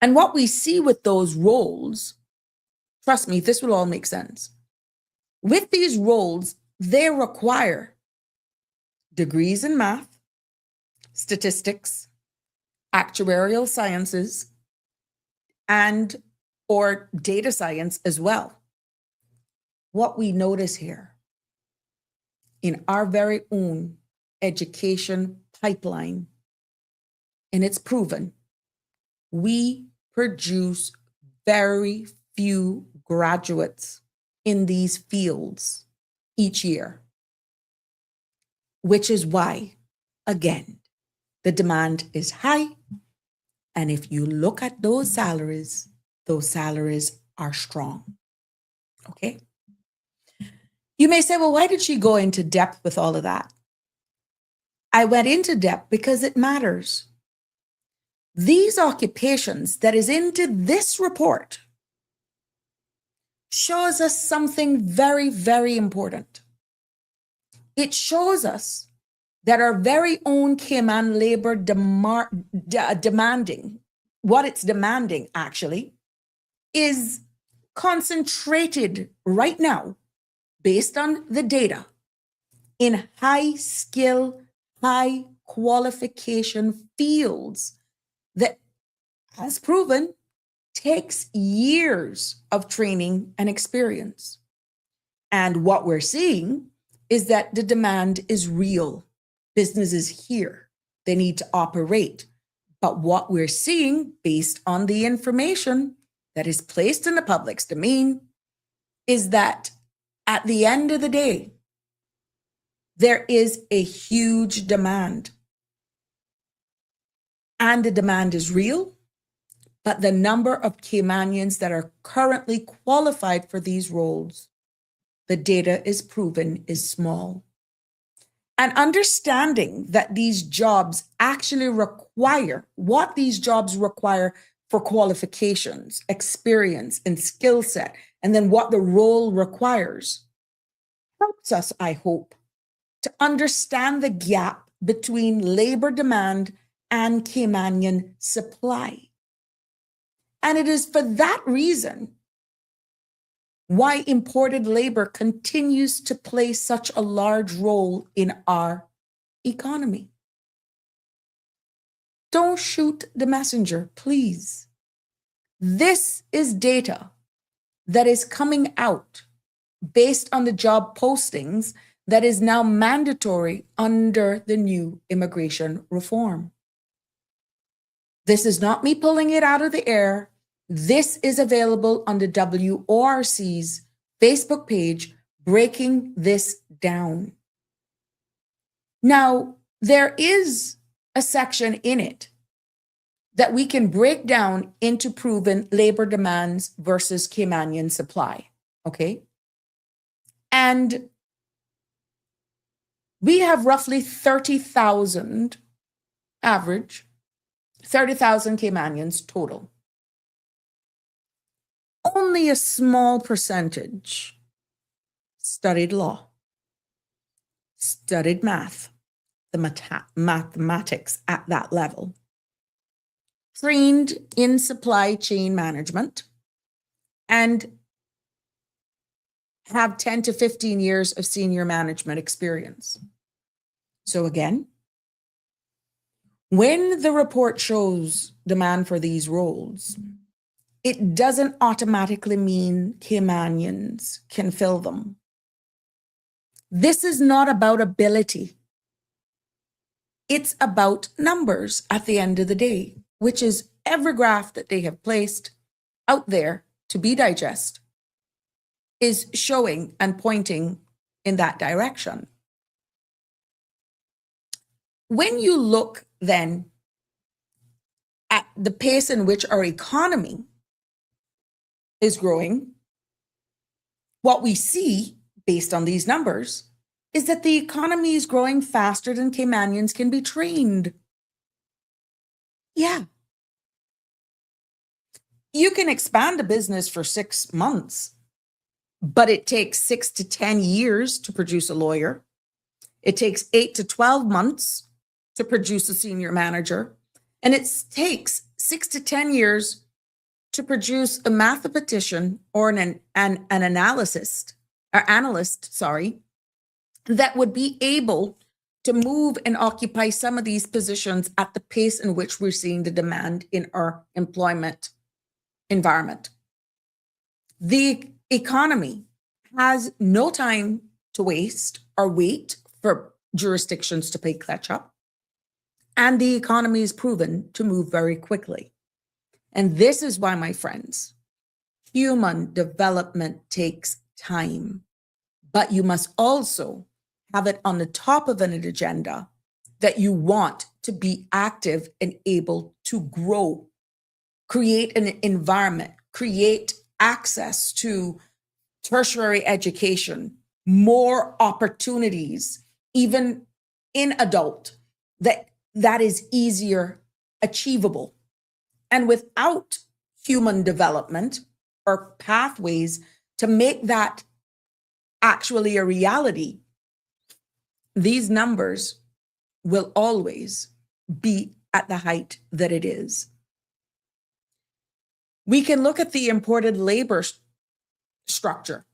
And what we see with those roles, trust me, this will all make sense. With these roles, they require degrees in math, statistics, actuarial sciences, and or data science as well. what we notice here in our very own education pipeline, and it's proven, we produce very few graduates in these fields each year, which is why, again, the demand is high. And if you look at those salaries are strong. Okay? You may say, well, why did she go into depth with all of that? I went into depth because it matters. These occupations that is into this report shows us something very, very important. It shows us that our very own Cayman labor demanding, what it's demanding actually, is concentrated right now, based on the data, in high skill, high qualification fields that, as proven, takes years of training and experience. And what we're seeing is that the demand is real. Business is here. They need to operate. But what we're seeing, based on the information that is placed in the public's domain, is that at the end of the day, there is a huge demand. And the demand is real, but the number of Caymanians that are currently qualified for these roles, the data is proven, is small. And understanding that these jobs actually require, what these jobs require for qualifications, experience, and skill set, and then what the role requires, helps us, I hope, to understand the gap between labor demand and Caymanian supply. And it is for that reason why imported labor continues to play such a large role in our economy. Don't shoot the messenger, please. This is data that is coming out based on the job postings that is now mandatory under the new immigration reform. This is not me pulling it out of the air. This is available on the WORC's Facebook page, breaking this down. Now, there is a section in it that we can break down into proven labor demands versus Caymanian supply, okay? And we have roughly 30,000 average, 30,000 Caymanians total. Only a small percentage studied law, studied math, the mathematics at that level, trained in supply chain management, and have 10 to 15 years of senior management experience. So again, when the report shows demand for these roles, it doesn't automatically mean Caymanians can fill them. This is not about ability. It's about numbers at the end of the day, which is every graph that they have placed out there to be digested is showing and pointing in that direction. When you look then at the pace in which our economy is growing, what we see based on these numbers is that the economy is growing faster than Caymanians can be trained. Yeah. You can expand a business for 6 months, but it takes 6 to 10 years to produce a lawyer. It takes 8 to 12 months to produce a senior manager. And it takes 6 to 10 years to produce a mathematician or an analyst, that would be able to move and occupy some of these positions at the pace in which we're seeing the demand in our employment environment. The economy has no time to waste or wait for jurisdictions to play catch up. And the economy is proven to move very quickly. And this is why, my friends, human development takes time, but you must also have it on the top of an agenda that you want to be active and able to grow, create an environment, create access to tertiary education, more opportunities, even in adult, that is easier achievable. And without human development or pathways to make that actually a reality, these numbers will always be at the height that it is. We can look at the imported labor structure,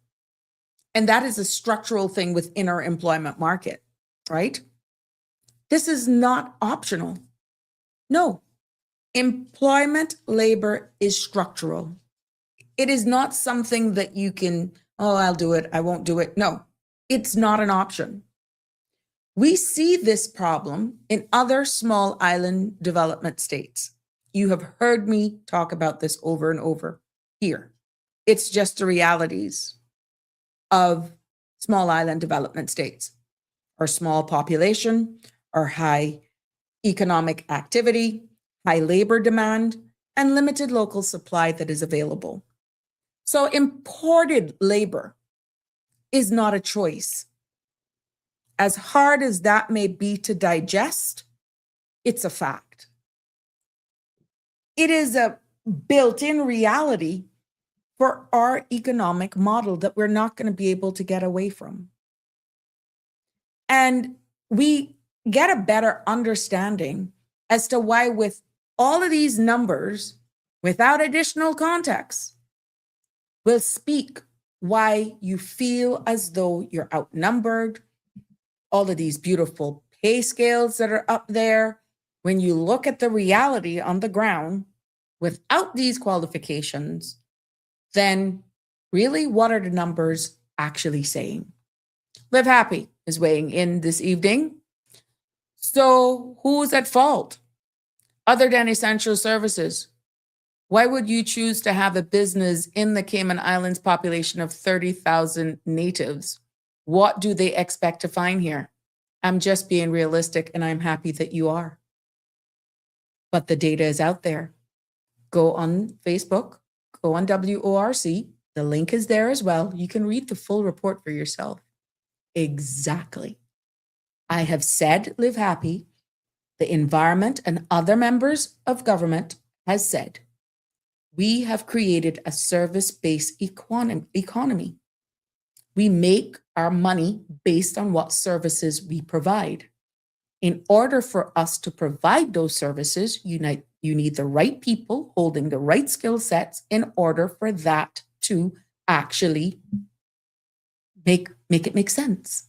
and that is a structural thing within our employment market, right? This is not optional. No, employment labor is structural. It is not something that you can, oh, I'll do it, I won't do it. No, it's not an option. We see this problem in other small island development states. You have heard me talk about this over and over here. It's just the realities of small island development states, or small population, or high economic activity, high labor demand, and limited local supply that is available. So imported labor is not a choice. As hard as that may be to digest, it's a fact. It is a built-in reality for our economic model that we're not going to be able to get away from. And we get a better understanding as to why, with all of these numbers, without additional context, will speak why you feel as though you're outnumbered. All of these beautiful pay scales that are up there, when you look at the reality on the ground, without these qualifications, then really, what are the numbers actually saying? 𝗵𝗲'𝗵𝗵 is weighing in this evening. So who's at fault? Other than essential services, why would you choose to have a business in the Cayman Islands population of 30,000 natives? What do they expect to find here? I'm just being realistic, and I'm happy that you are. But the data is out there. Go on Facebook, go on WORC. The link is there as well. You can read the full report for yourself. Exactly. I have said, 𝗵𝗲'𝗵𝗵, the environment and other members of government has said, we have created a service-based economy. We make our money based on what services we provide. In order for us to provide those services, you need the right people holding the right skill sets in order for that to actually make it make sense.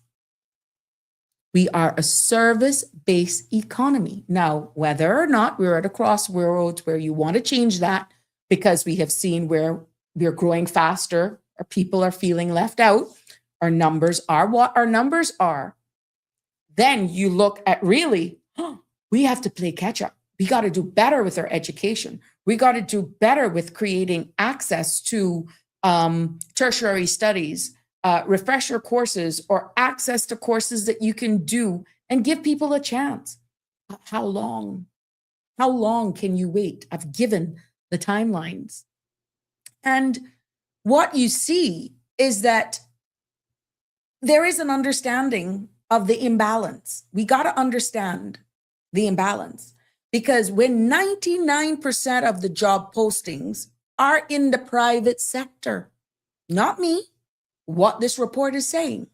We are a service-based economy. Now, whether or not we're at a crossroads where you want to change that because we have seen where we're growing faster or people are feeling left out, our numbers are what our numbers are, then you look at really, we have to play catch up. We got to do better with our education. We got to do better with creating access to tertiary studies, refresher courses, or access to courses that you can do and give people a chance. How long? How long can you wait? I've given the timelines. And what you see is that there is an understanding of the imbalance. We got to understand the imbalance, because when 99% of the job postings are in the private sector, not me, what this report is saying,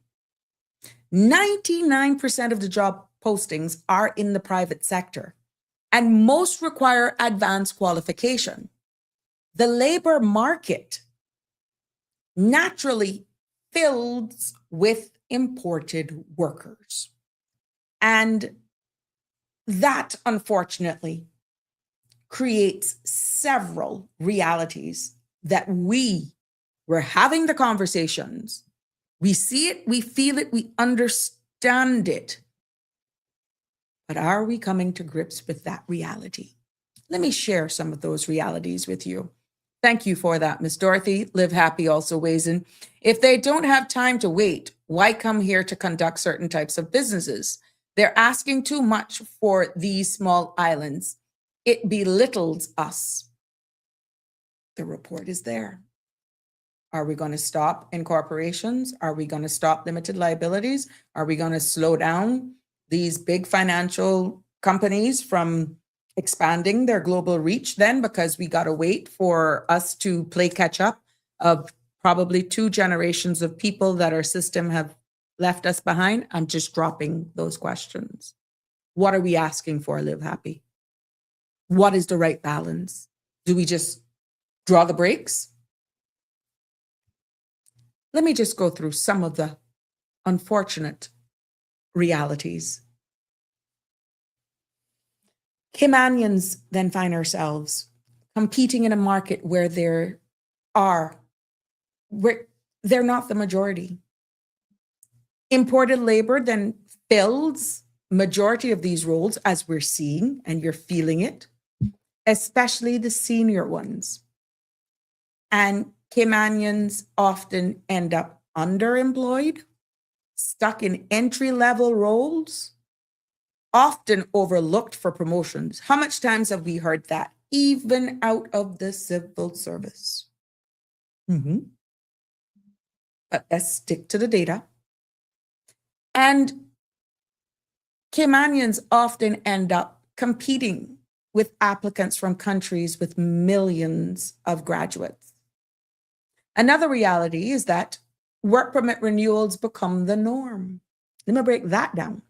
99% of the job postings are in the private sector, and most require advanced qualification. The labor market naturally fills with imported workers. And that, unfortunately, creates several realities that we were having the conversations We see it, we feel it, we understand it. But are we coming to grips with that reality? Let me share some of those realities with you. Thank you for that, Miss Dorothy. Live happy also weighs in. If they don't have time to wait, why come here to conduct certain types of businesses? They're asking too much for these small islands. It belittles us. The report is there. Are we going to stop incorporations? Are we going to stop limited liabilities? Are we going to slow down these big financial companies from expanding their global reach then, because we got to wait for us to play catch up of probably 2 generations of people that our system have left us behind? I'm just dropping those questions. What are we asking for, Live Happy? What is the right balance? Do we just draw the brakes? Let me just go through some of the unfortunate realities. Caymanians then find ourselves competing in a market where they're not the majority. Imported labor then fills majority of these roles, as we're seeing, and you're feeling it, especially the senior ones. And Caymanians often end up underemployed, stuck in entry-level roles, often overlooked for promotions. How much times have we heard that, even out of the civil service? But let's stick to the data. And Caymanians often end up competing with applicants from countries with millions of graduates. Another reality is that work permit renewals become the norm. Let me break that down.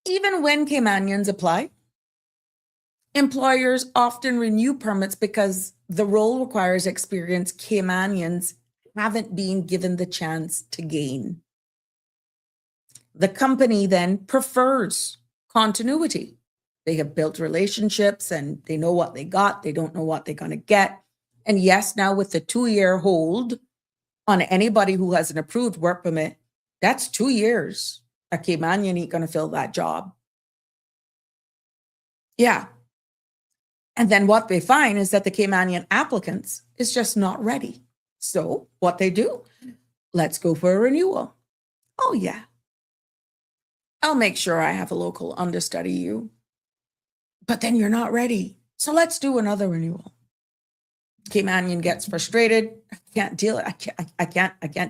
Even when Caymanians apply, employers often renew permits because the role requires experience Caymanians haven't been given the chance to gain. The company then prefers continuity. They have built relationships and they know what they got. They don't know what they're going to get. And yes, now with the 2-year hold on anybody who has an approved work permit, that's 2 years. A Caymanian ain't going to fill that job. Yeah. And then what they find is that the Caymanian applicants is just not ready. So what they do, let's go for a renewal. Oh yeah. I'll make sure I have a local understudy you. But then you're not ready. So let's do another renewal. Caymanian gets frustrated. I can't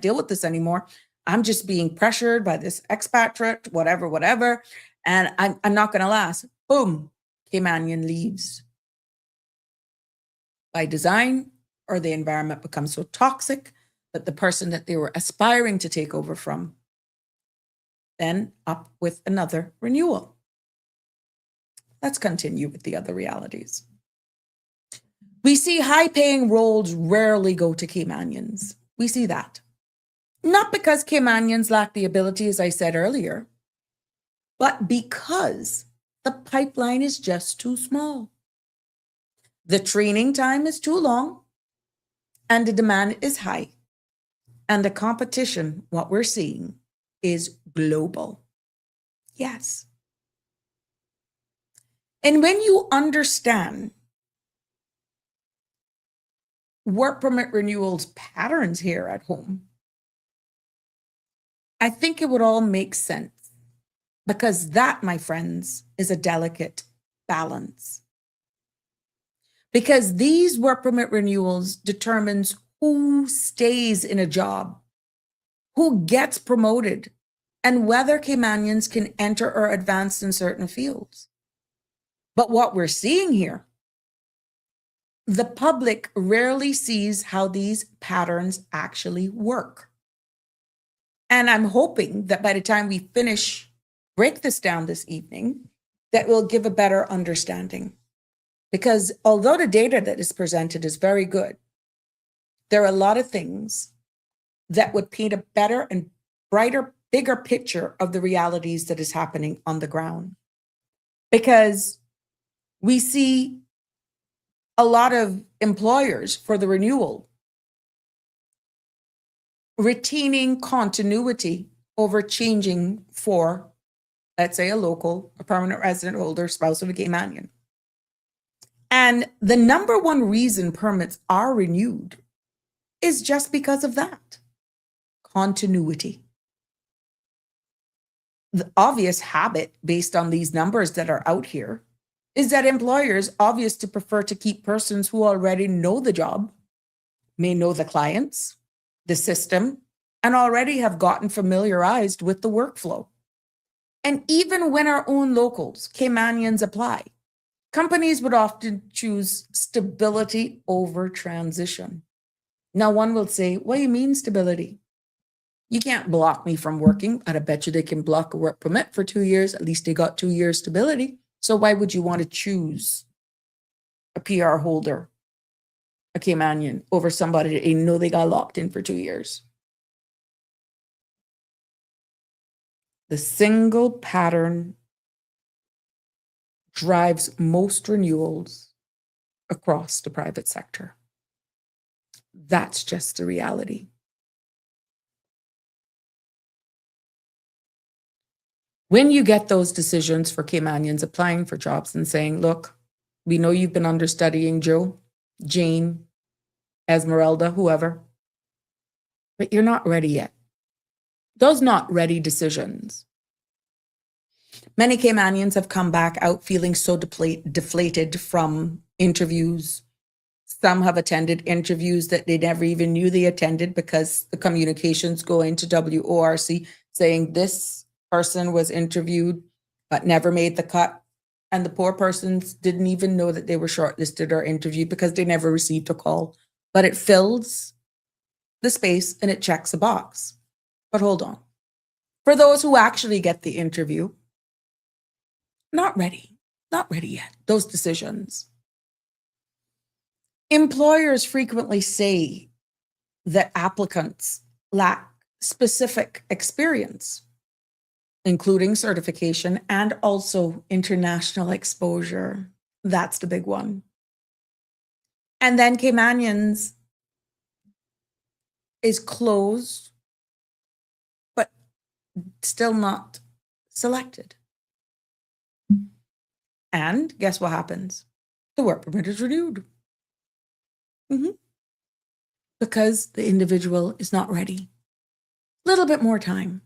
deal with this anymore. I'm just being pressured by this expatriate, whatever. And I'm not going to last. Boom. Caymanian leaves. By design, or the environment becomes so toxic that the person that they were aspiring to take over from then up with another renewal. Let's continue with the other realities. We see high-paying roles rarely go to Caymanians. We see that. Not because Caymanians lack the ability, as I said earlier, but because the pipeline is just too small. The training time is too long, and the demand is high. And the competition, what we're seeing, is global. Yes. And when you understand work permit renewals patterns here at home, I think it would all make sense, because that, my friends, is a delicate balance. Because these work permit renewals determines who stays in a job, who gets promoted, and whether Caymanians can enter or advance in certain fields. But what we're seeing here, the public rarely sees how these patterns actually work. And I'm hoping that by the time we break this down this evening, that will give a better understanding. Because although the data that is presented is very good, there are a lot of things that would paint a better and brighter, bigger picture of the realities that is happening on the ground. Because we see a lot of employers for the renewal retaining continuity over changing for, let's say, a local, a permanent resident holder, spouse of a Caymanian. And the number one reason permits are renewed is just because of that, continuity. The obvious habit based on these numbers that are out here is that employers obvious to prefer to keep persons who already know the job, may know the clients, the system, and already have gotten familiarized with the workflow. And even when our own locals, Caymanians, apply, companies would often choose stability over transition. Now, one will say, what do you mean stability? You can't block me from working. I bet you they can block a work permit for 2 years. At least they got 2 years stability. So why would you want to choose a PR holder, a Caymanian, over somebody that you know they got locked in for 2 years? The single pattern drives most renewals across the private sector. That's just the reality. When you get those decisions for Caymanians applying for jobs and saying, look, we know you've been understudying Joe, Jane, Esmeralda, whoever, but you're not ready yet. Those not ready decisions. Many Caymanians have come back out feeling so deflated from interviews. Some have attended interviews that they never even knew they attended because the communications go into WORC saying this person was interviewed but never made the cut. And the poor persons didn't even know that they were shortlisted or interviewed because they never received a call. But it fills the space and it checks a box. But hold on. For those who actually get the interview, not ready yet, those decisions. Employers frequently say that applicants lack specific experience, including certification and also international exposure. That's the big one. And then Caymanians is closed, but still not selected. And guess what happens? The work permit is renewed. Because the individual is not ready. A little bit more time.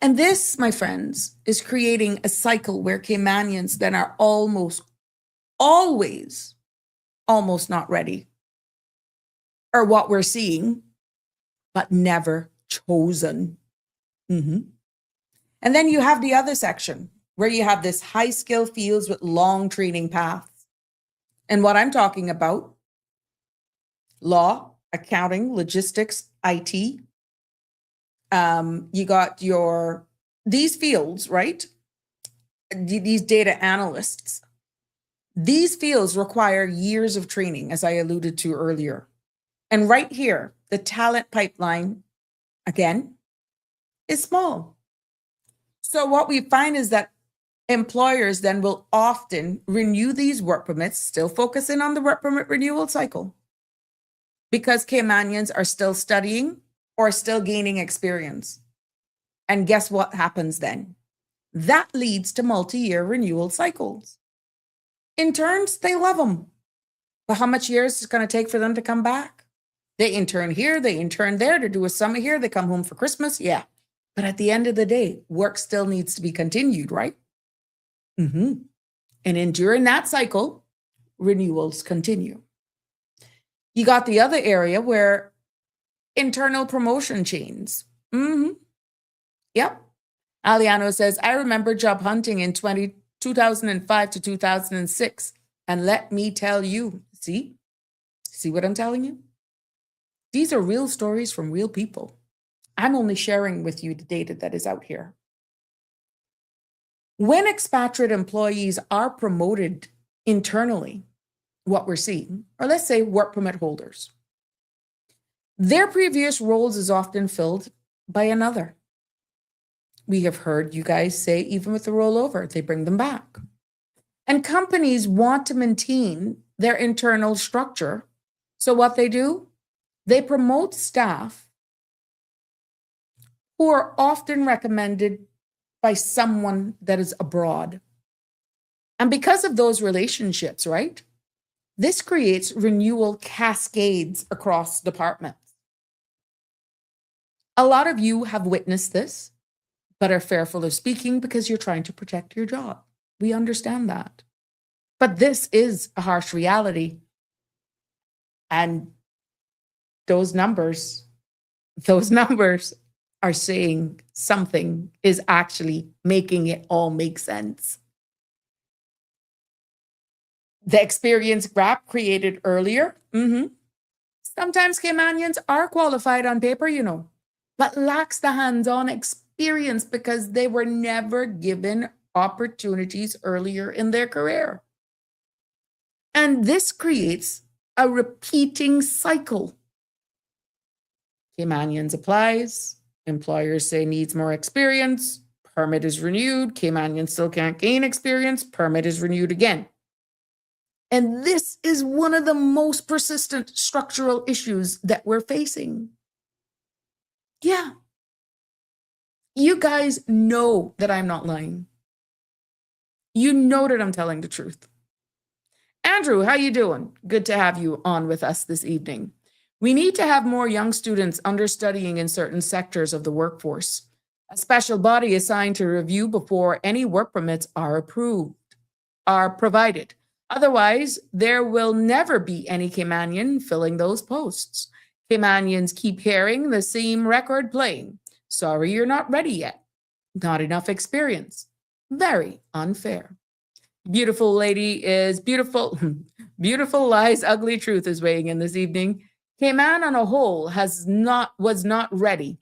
And this, my friends, is creating a cycle where Caymanians then are almost not ready, or what we're seeing, but never chosen. And then you have the other section where you have this high skill fields with long training paths. And what I'm talking about, law, accounting, logistics, IT. You got these fields, right? These data analysts. These fields require years of training, as I alluded to earlier. And right here, the talent pipeline, again, is small. So what we find is that employers then will often renew these work permits, still focusing on the work permit renewal cycle, because Caymanians are still studying or still gaining experience. And guess what happens then? That leads to multi-year renewal cycles. Interns, they love them. But how much years is it going to take for them to come back? They intern here, they intern there, they do a summer here, they come home for Christmas. Yeah. But at the end of the day, work still needs to be continued, right? And during that cycle, renewals continue. You got the other area where internal promotion chains. Yep. Aliano says, I remember job hunting in 2005 to 2006. And let me tell you, see what I'm telling you? These are real stories from real people. I'm only sharing with you the data that is out here. When expatriate employees are promoted internally, what we're seeing, or let's say work permit holders, their previous roles is often filled by another. We have heard you guys say, even with the rollover, they bring them back. And companies want to maintain their internal structure. So what they do, they promote staff who are often recommended by someone that is abroad. And because of those relationships, right, this creates renewal cascades across departments. A lot of you have witnessed this, but are fearful of speaking because you're trying to protect your job. We understand that. But this is a harsh reality. And those numbers are saying something is actually making it all make sense. The experience gap created earlier. Sometimes Caymanians are qualified on paper, you know, but lacks the hands-on experience because they were never given opportunities earlier in their career. And this creates a repeating cycle. Caymanians applies, employers say needs more experience, permit is renewed, Caymanians still can't gain experience, permit is renewed again. And this is one of the most persistent structural issues that we're facing. Yeah. You guys know that I'm not lying. You know that I'm telling the truth. Andrew, how you doing? Good to have you on with us this evening. We need to have more young students understudying in certain sectors of the workforce. A special body assigned to review before any work permits are provided. Otherwise, there will never be any Caymanian filling those posts. Caymanians keep hearing the same record playing. Sorry, you're not ready yet. Not enough experience. Very unfair. Beautiful lady is beautiful. Beautiful lies, ugly truth is weighing in this evening. Cayman on a whole was not ready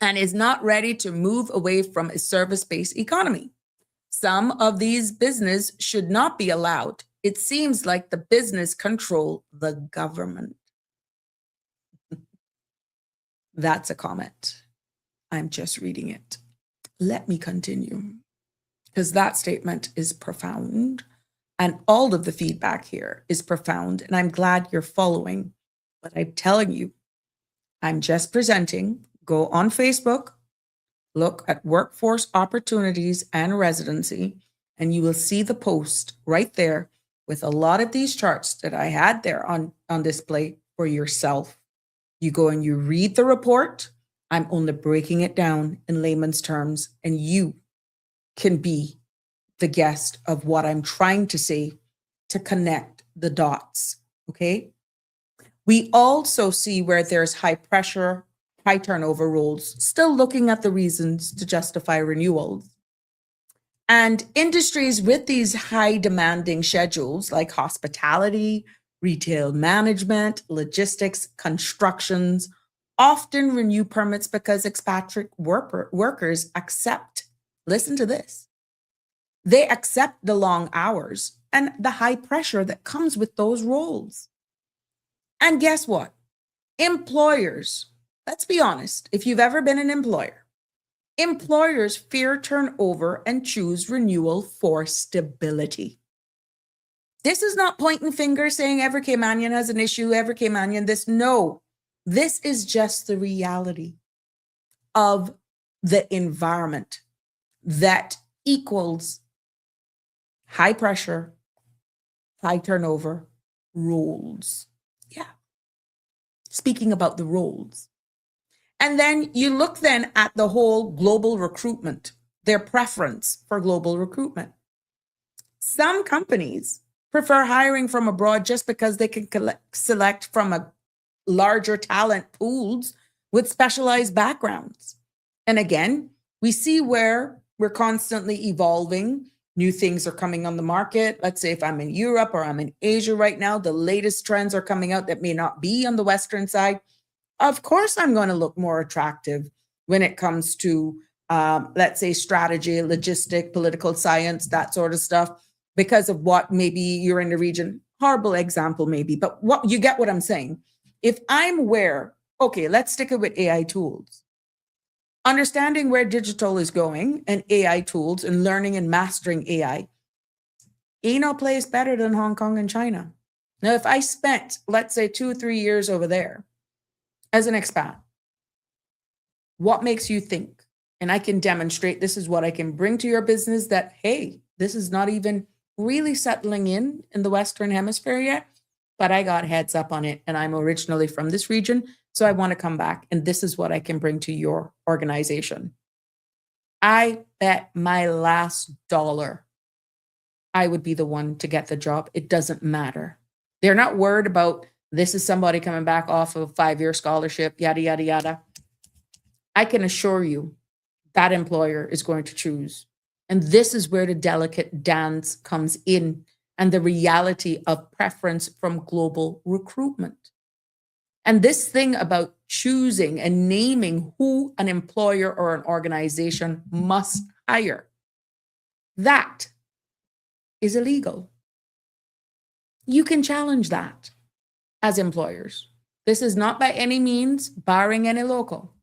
and is not ready to move away from a service-based economy. Some of these business should not be allowed. It seems like the business control the government. That's a comment. I'm just reading it. Let me continue, because that statement is profound and all of the feedback here is profound. And I'm glad you're following, but I'm telling you, I'm just presenting. Go on Facebook, look at workforce opportunities and residency, and you will see the post right there with a lot of these charts that I had there on display for yourself. You go and you read the report. I'm only breaking it down in layman's terms, and you can be the guest of what I'm trying to say to connect the dots, okay? We also see where there's high pressure, high turnover roles, still looking at the reasons to justify renewals. And industries with these high demanding schedules like hospitality, retail management, logistics, constructions, often renew permits because expatriate workers accept, listen to this, they accept the long hours and the high pressure that comes with those roles. And guess what? Employers, let's be honest, if you've ever been an employer, employers fear turnover and choose renewal for stability. This is not pointing fingers saying every Caymanian has an issue, every Caymanian this. No, this is just the reality of the environment that equals high pressure, high turnover roles. Yeah. Speaking about the roles. And then you look then at the whole global recruitment, their preference for global recruitment. Some companies prefer hiring from abroad just because they can select from a larger talent pools with specialized backgrounds. And again, we see where we're constantly evolving. New things are coming on the market. Let's say if I'm in Europe or I'm in Asia right now, the latest trends are coming out that may not be on the Western side. Of course, I'm going to look more attractive when it comes to, let's say, strategy, logistic, political science, that sort of stuff, because of what maybe you're in the region. Horrible example, maybe, but what you get what I'm saying. If I'm where, okay, let's stick it with AI tools. Understanding where digital is going and AI tools and learning and mastering AI, ain't no place better than Hong Kong and China. Now, if I spent, let's say, 2 or 3 years over there as an expat, What makes you think? And I can demonstrate this is what I can bring to your business that, hey, this is not even really settling in the Western Hemisphere yet, but I got heads up on it and I'm originally from this region. So I want to come back and this is what I can bring to your organization. I bet my last dollar I would be the one to get the job. It doesn't matter. They're not worried about this is somebody coming back off of a 5-year scholarship, yada, yada, yada. I can assure you that employer is going to choose. And this is where the delicate dance comes in and the reality of preference from global recruitment. And this thing about choosing and naming who an employer or an organization must hire, that is illegal. You can challenge that as employers. This is not by any means barring any local.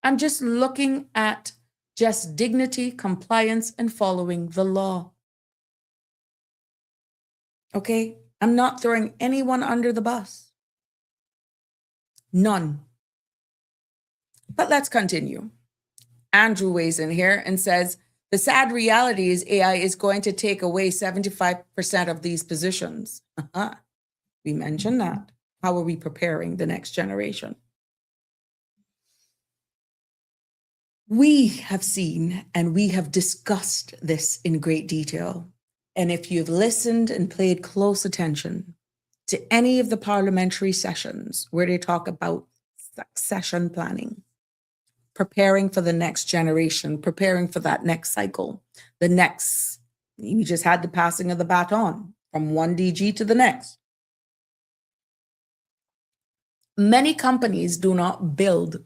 I'm just looking at just dignity, compliance, and following the law. Okay? I'm not throwing anyone under the bus. None. But let's continue. Andrew weighs in here and says, the sad reality is AI is going to take away 75% of these positions. We mentioned that. How are we preparing the next generation? We have seen and we have discussed this in great detail. And if you've listened and paid close attention to any of the parliamentary sessions where they talk about succession planning, preparing for the next generation, preparing for that next cycle, we just had the passing of the baton from one DG to the next. Many companies do not build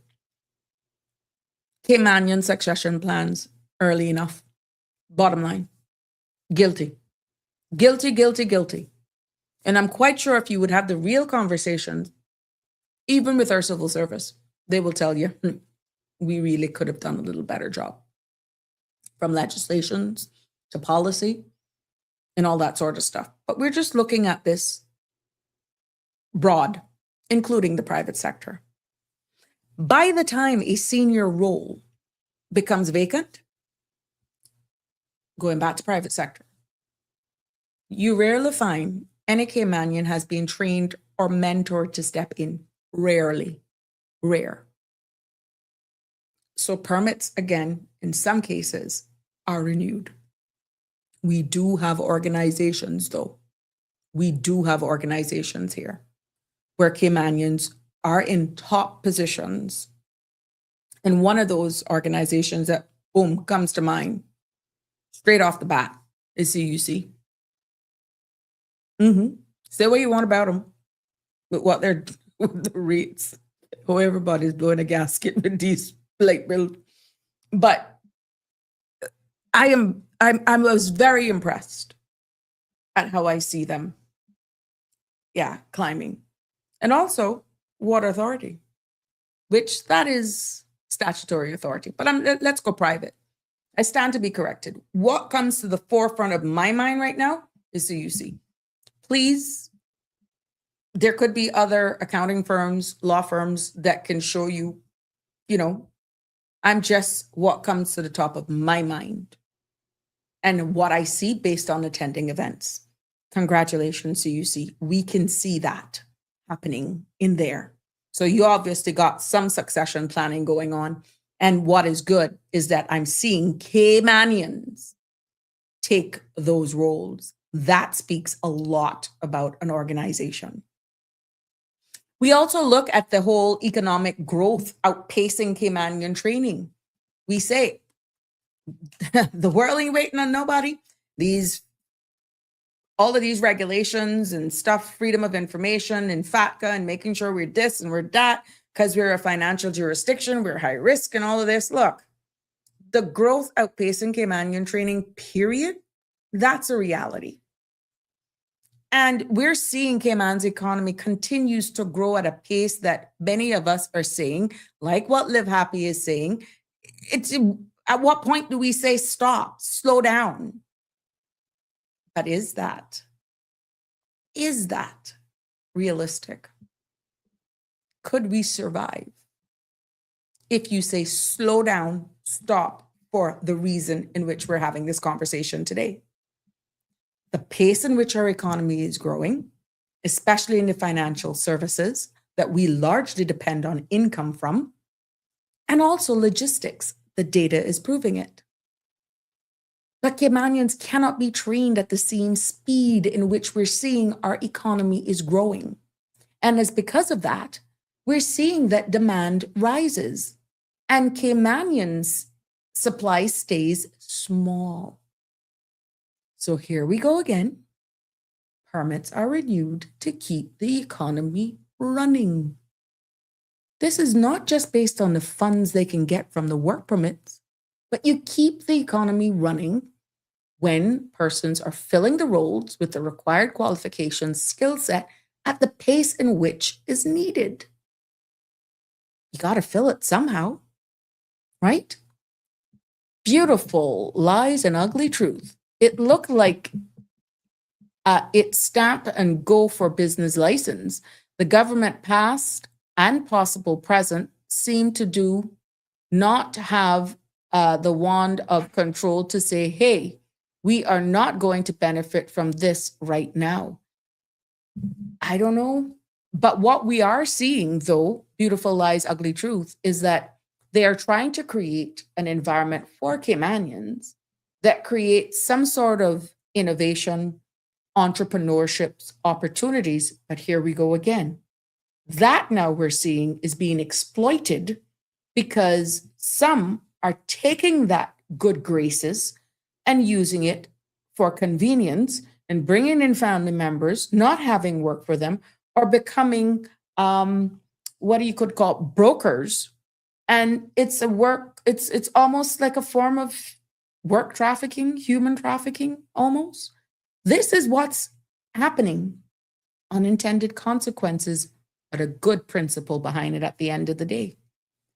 Caymanian succession plans early enough. Bottom line, guilty. Guilty, guilty, guilty. And I'm quite sure if you would have the real conversations, even with our civil service, they will tell you, we really could have done a little better job. From legislations to policy and all that sort of stuff. But we're just looking at this broad, including the private sector. By the time a senior role becomes vacant, going back to private sector, you rarely find any Caymanian has been trained or mentored to step in. Rarely. Rare. So permits, again, in some cases, are renewed. We do have organizations, though. We do have organizations here where Caymanians are in top positions. And one of those organizations that, boom, comes to mind straight off the bat is CUC. Say what you want about them, with what they're with the rates. Oh, everybody's blowing a gasket with these light bills. But I was very impressed at how I see them, climbing. And also water authority, which that is statutory authority. But let's go private. I stand to be corrected. What comes to the forefront of my mind right now is CUC. Please, there could be other accounting firms, law firms that can show you, I'm just what comes to the top of my mind and what I see based on attending events. Congratulations, CUC. We can see that happening in there. So you obviously got some succession planning going on. And what is good is that I'm seeing Caymanians take those roles. That speaks a lot about an organization. We also look at the whole economic growth outpacing Caymanian training. We say, the world ain't waiting on nobody. All of these regulations and stuff, freedom of information and FATCA and making sure we're this and we're that, because we're a financial jurisdiction, we're high risk and all of this. Look, the growth outpacing Caymanian training, period, that's a reality. And we're seeing Cayman's economy continues to grow at a pace that many of us are saying, like what 𝗵𝗆 is saying, it's at what point do we say stop, slow down? But is that realistic? Could we survive? if you say slow down, stop for the reason in which we're having this conversation today. The pace in which our economy is growing, especially in the financial services that we largely depend on income from, and also logistics. The data is proving it. But Caymanians cannot be trained at the same speed in which we're seeing our economy is growing. And it's because of that, we're seeing that demand rises and Caymanians' supply stays small. So here we go again. Permits are renewed to keep the economy running. This is not just based on the funds they can get from the work permits, but you keep the economy running when persons are filling the roles with the required qualifications, skill set at the pace in which is needed. You got to fill it somehow, right? Beautiful lies and ugly truth. It looked like its stamp and go for business license. The government past and possible present seem to do not have the wand of control to say, hey, we are not going to benefit from this right now. I don't know. But what we are seeing, though, beautiful lies, ugly truth, is that they are trying to create an environment for Caymanians that creates some sort of innovation, entrepreneurship opportunities. But here we go again. That now we're seeing is being exploited because some are taking that good graces and using it for convenience and bringing in family members, not having work for them, or becoming what you could call brokers. And it's almost like a form of work trafficking, human trafficking, almost. This is what's happening. Unintended consequences, but a good principle behind it at the end of the day.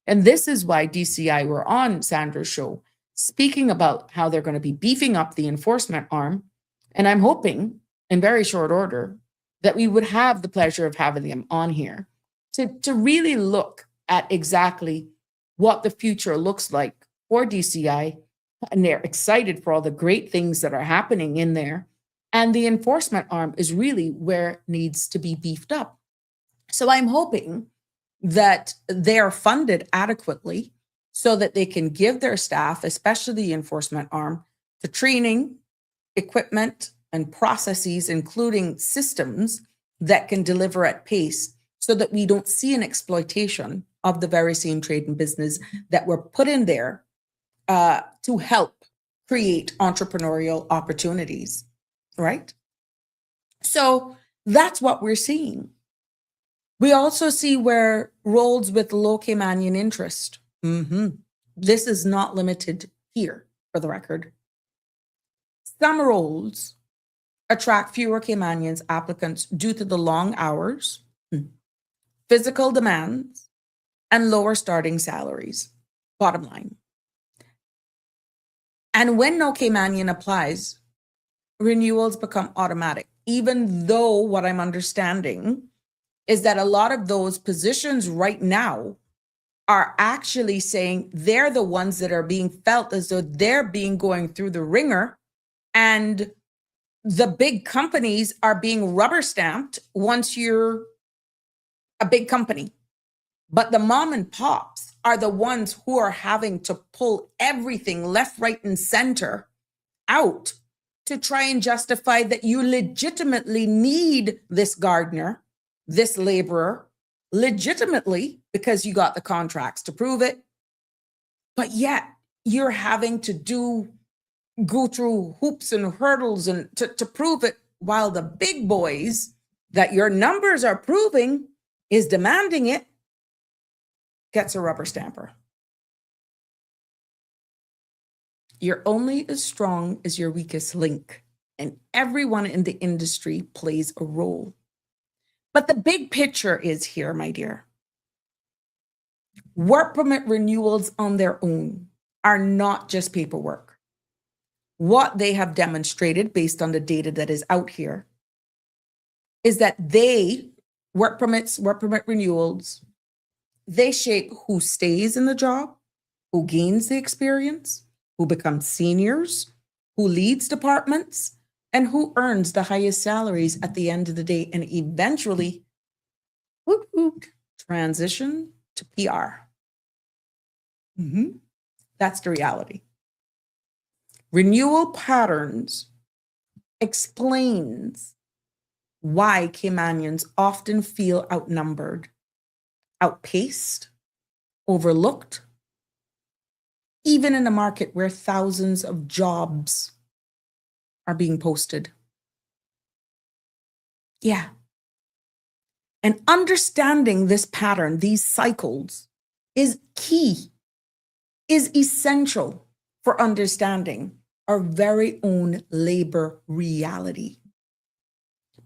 And this is why DCI were on Sandra's show, speaking about how they're going to be beefing up the enforcement arm. And I'm hoping in very short order that we would have the pleasure of having them on here to really look at exactly what the future looks like for DCI. And they're excited for all the great things that are happening in there. And the enforcement arm is really where it needs to be beefed up. So I'm hoping that they're funded adequately so that they can give their staff, especially the enforcement arm, the training, equipment, and processes, including systems that can deliver at pace so that we don't see an exploitation of the very same trade and business that were put in there to help create entrepreneurial opportunities, right? So that's what we're seeing. We also see where roles with low Caymanian interest. This is not limited here, for the record. Some roles attract fewer Caymanians applicants due to the long hours, physical demands, and lower starting salaries, bottom line. And when no Caymanian applies, renewals become automatic, even though what I'm understanding is that a lot of those positions right now are actually saying they're the ones that are being felt as though they're being going through the ringer, and the big companies are being rubber stamped once you're a big company. But the mom and pops are the ones who are having to pull everything left, right, and center out to try and justify that you legitimately need this gardener, this laborer, legitimately, because you got the contracts to prove it. But yet you're having to go through hoops and hurdles and to prove it, while the big boys that your numbers are proving is demanding it, gets a rubber stamper. You're only as strong as your weakest link, and everyone in the industry plays a role. But the big picture is here, my dear. Work permit renewals on their own are not just paperwork. What they have demonstrated based on the data that is out here is that work permit renewals they shape who stays in the job, who gains the experience, who becomes seniors, who leads departments, and who earns the highest salaries at the end of the day, and eventually transition to PR. That's the reality. Renewal patterns explains why Caymanians often feel outnumbered, outpaced, overlooked, even in a market where thousands of jobs are being posted. Yeah. And understanding this pattern, these cycles, is key, is essential for understanding our very own labor reality.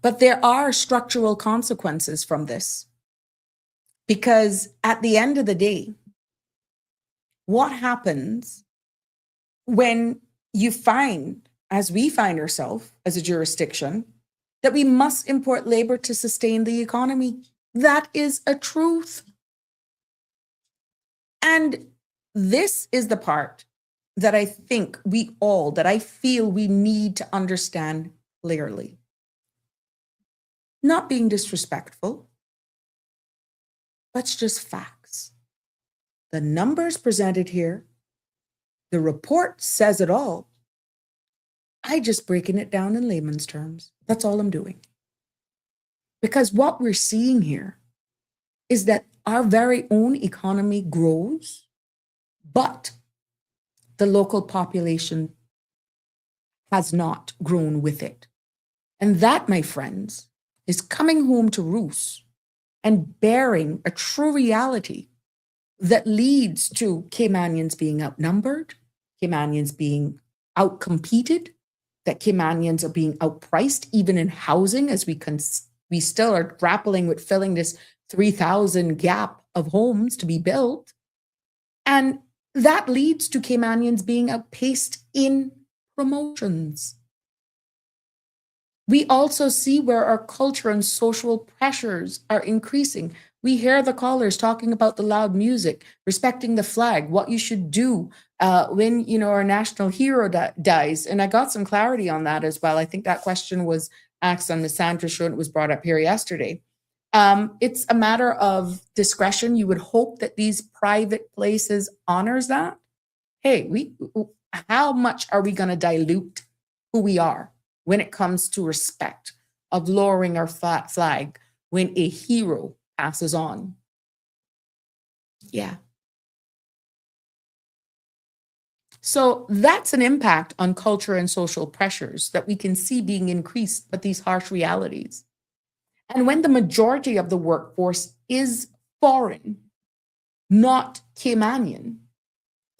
But there are structural consequences from this, because at the end of the day, what happens when you find, as we find ourselves as a jurisdiction, that we must import labor to sustain the economy? That is a truth. And this is the part that I think that I feel we need to understand clearly. Not being disrespectful, but it's just facts. The numbers presented here, the report says it all. I just breaking it down in layman's terms. That's all I'm doing. Because what we're seeing here is that our very own economy grows, but the local population has not grown with it. And that, my friends, is coming home to roost and bearing a true reality that leads to Caymanians being outnumbered, Caymanians being outcompeted, that Caymanians are being outpriced, even in housing, as we still are grappling with filling this 3,000 gap of homes to be built. And that leads to Caymanians being outpaced in promotions. We also see where our culture and social pressures are increasing. We hear the callers talking about the loud music, respecting the flag, what you should do when our national hero dies. And I got some clarity on that as well. I think that question was asked on the Sandra show, and it was brought up here yesterday. It's a matter of discretion. You would hope that these private places honors that. Hey, how much are we going to dilute who we are when it comes to respect of lowering our flag when a hero passes on? Yeah. So that's an impact on culture and social pressures that we can see being increased by these harsh realities. And when the majority of the workforce is foreign, not Caymanian,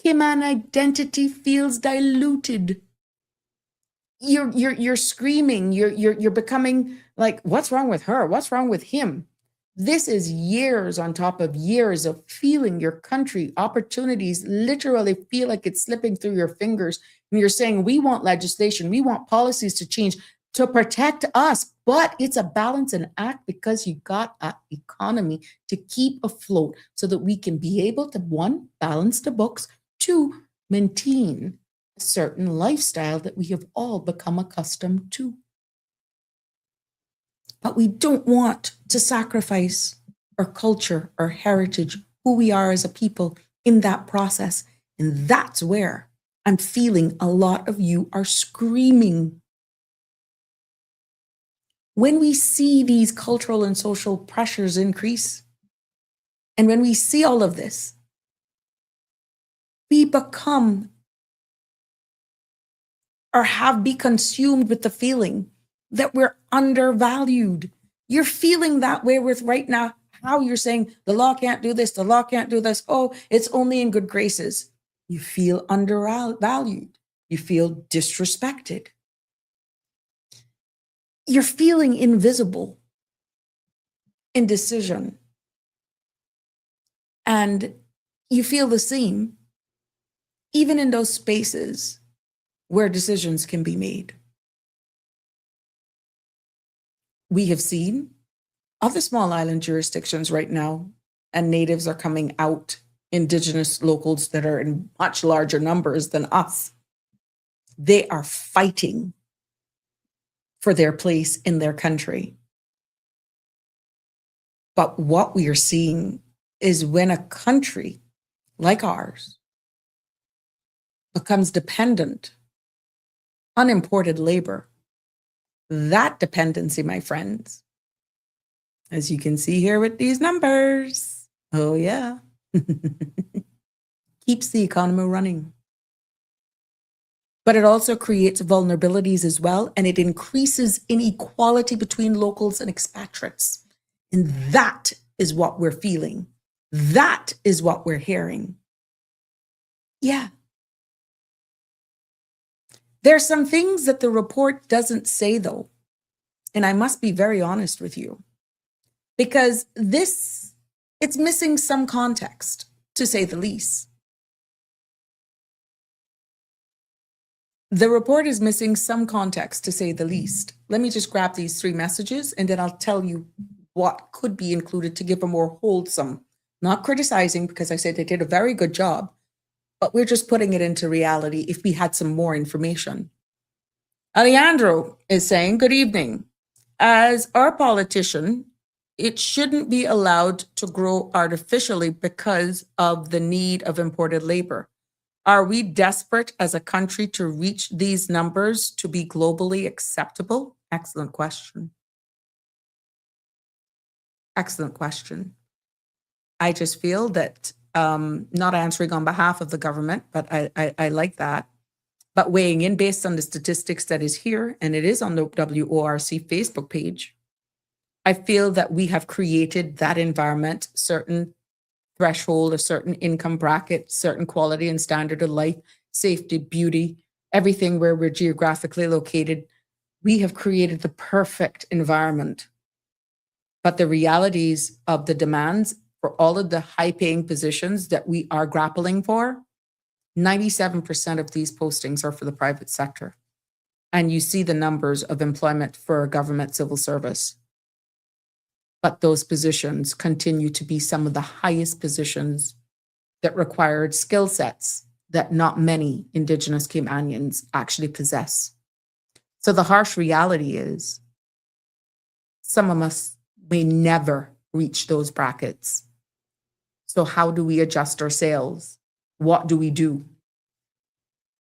Cayman identity feels diluted. You're screaming, you're becoming like, what's wrong with her? What's wrong with him? This is years on top of years of feeling your country opportunities literally feel like it's slipping through your fingers. And you're saying, we want legislation, we want policies to change to protect us, but it's a balancing act because you got an economy to keep afloat so that we can be able to, one, balance the books, two, maintain a certain lifestyle that we have all become accustomed to. But we don't want to sacrifice our culture, our heritage, who we are as a people in that process. And that's where I'm feeling a lot of you are screaming. When we see these cultural and social pressures increase, and when we see all of this, we become or be consumed with the feeling that we're undervalued. You're feeling that way with right now, how you're saying the law can't do this, the law can't do this. Oh, it's only in good graces. You feel undervalued. You feel disrespected. You're feeling invisible in decision. And you feel the same, even in those spaces where decisions can be made. We have seen other small island jurisdictions right now and natives are coming out, indigenous locals that are in much larger numbers than us, they are fighting for their place in their country. But what we are seeing is when a country like ours becomes dependent on imported labor, that dependency, my friends, as you can see here with these numbers, oh yeah, keeps the economy running. But it also creates vulnerabilities as well, and it increases inequality between locals and expatriates. And that is what we're feeling. That is what we're hearing. Yeah. There's some things that the report doesn't say, though, and I must be very honest with you, because it's missing some context, to say the least. The report is missing some context, to say the least. Let me just grab these 3 messages, and then I'll tell you what could be included to give a more wholesome, not criticizing, because I said they did a very good job, but we're just putting it into reality if we had some more information. Alejandro is saying, good evening. As our politician, it shouldn't be allowed to grow artificially because of the need of imported labor. Are we desperate as a country to reach these numbers to be globally acceptable? Excellent question. Excellent question. I just feel that, not answering on behalf of the government, but I like that, but weighing in based on the statistics that is here, and it is on the WORC Facebook page, I feel that we have created that environment, certain threshold, a certain income bracket, certain quality and standard of life, safety, beauty, everything where we're geographically located. We have created the perfect environment. But the realities of the demands for all of the high-paying positions that we are grappling for, 97% of these postings are for the private sector. And you see the numbers of employment for government civil service. But those positions continue to be some of the highest positions that required skill sets that not many Indigenous Caymanians actually possess. So the harsh reality is some of us may never reach those brackets. So how do we adjust our sails? What do we do?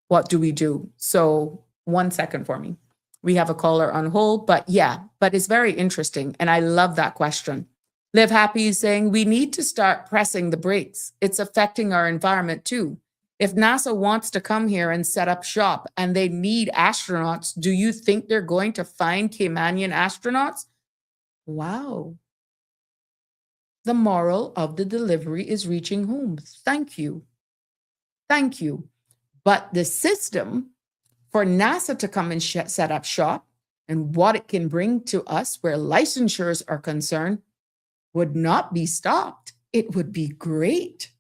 What do we do? So 1 second for me. We have a caller on hold, but it's very interesting. And I love that question. Live Happy is saying, we need to start pressing the brakes. It's affecting our environment too. If NASA wants to come here and set up shop and they need astronauts, do you think they're going to find Caymanian astronauts? Wow. The moral of the delivery is reaching home. Thank you. Thank you. But the system for NASA to come and set up shop and what it can bring to us where licensures are concerned would not be stopped. It would be great.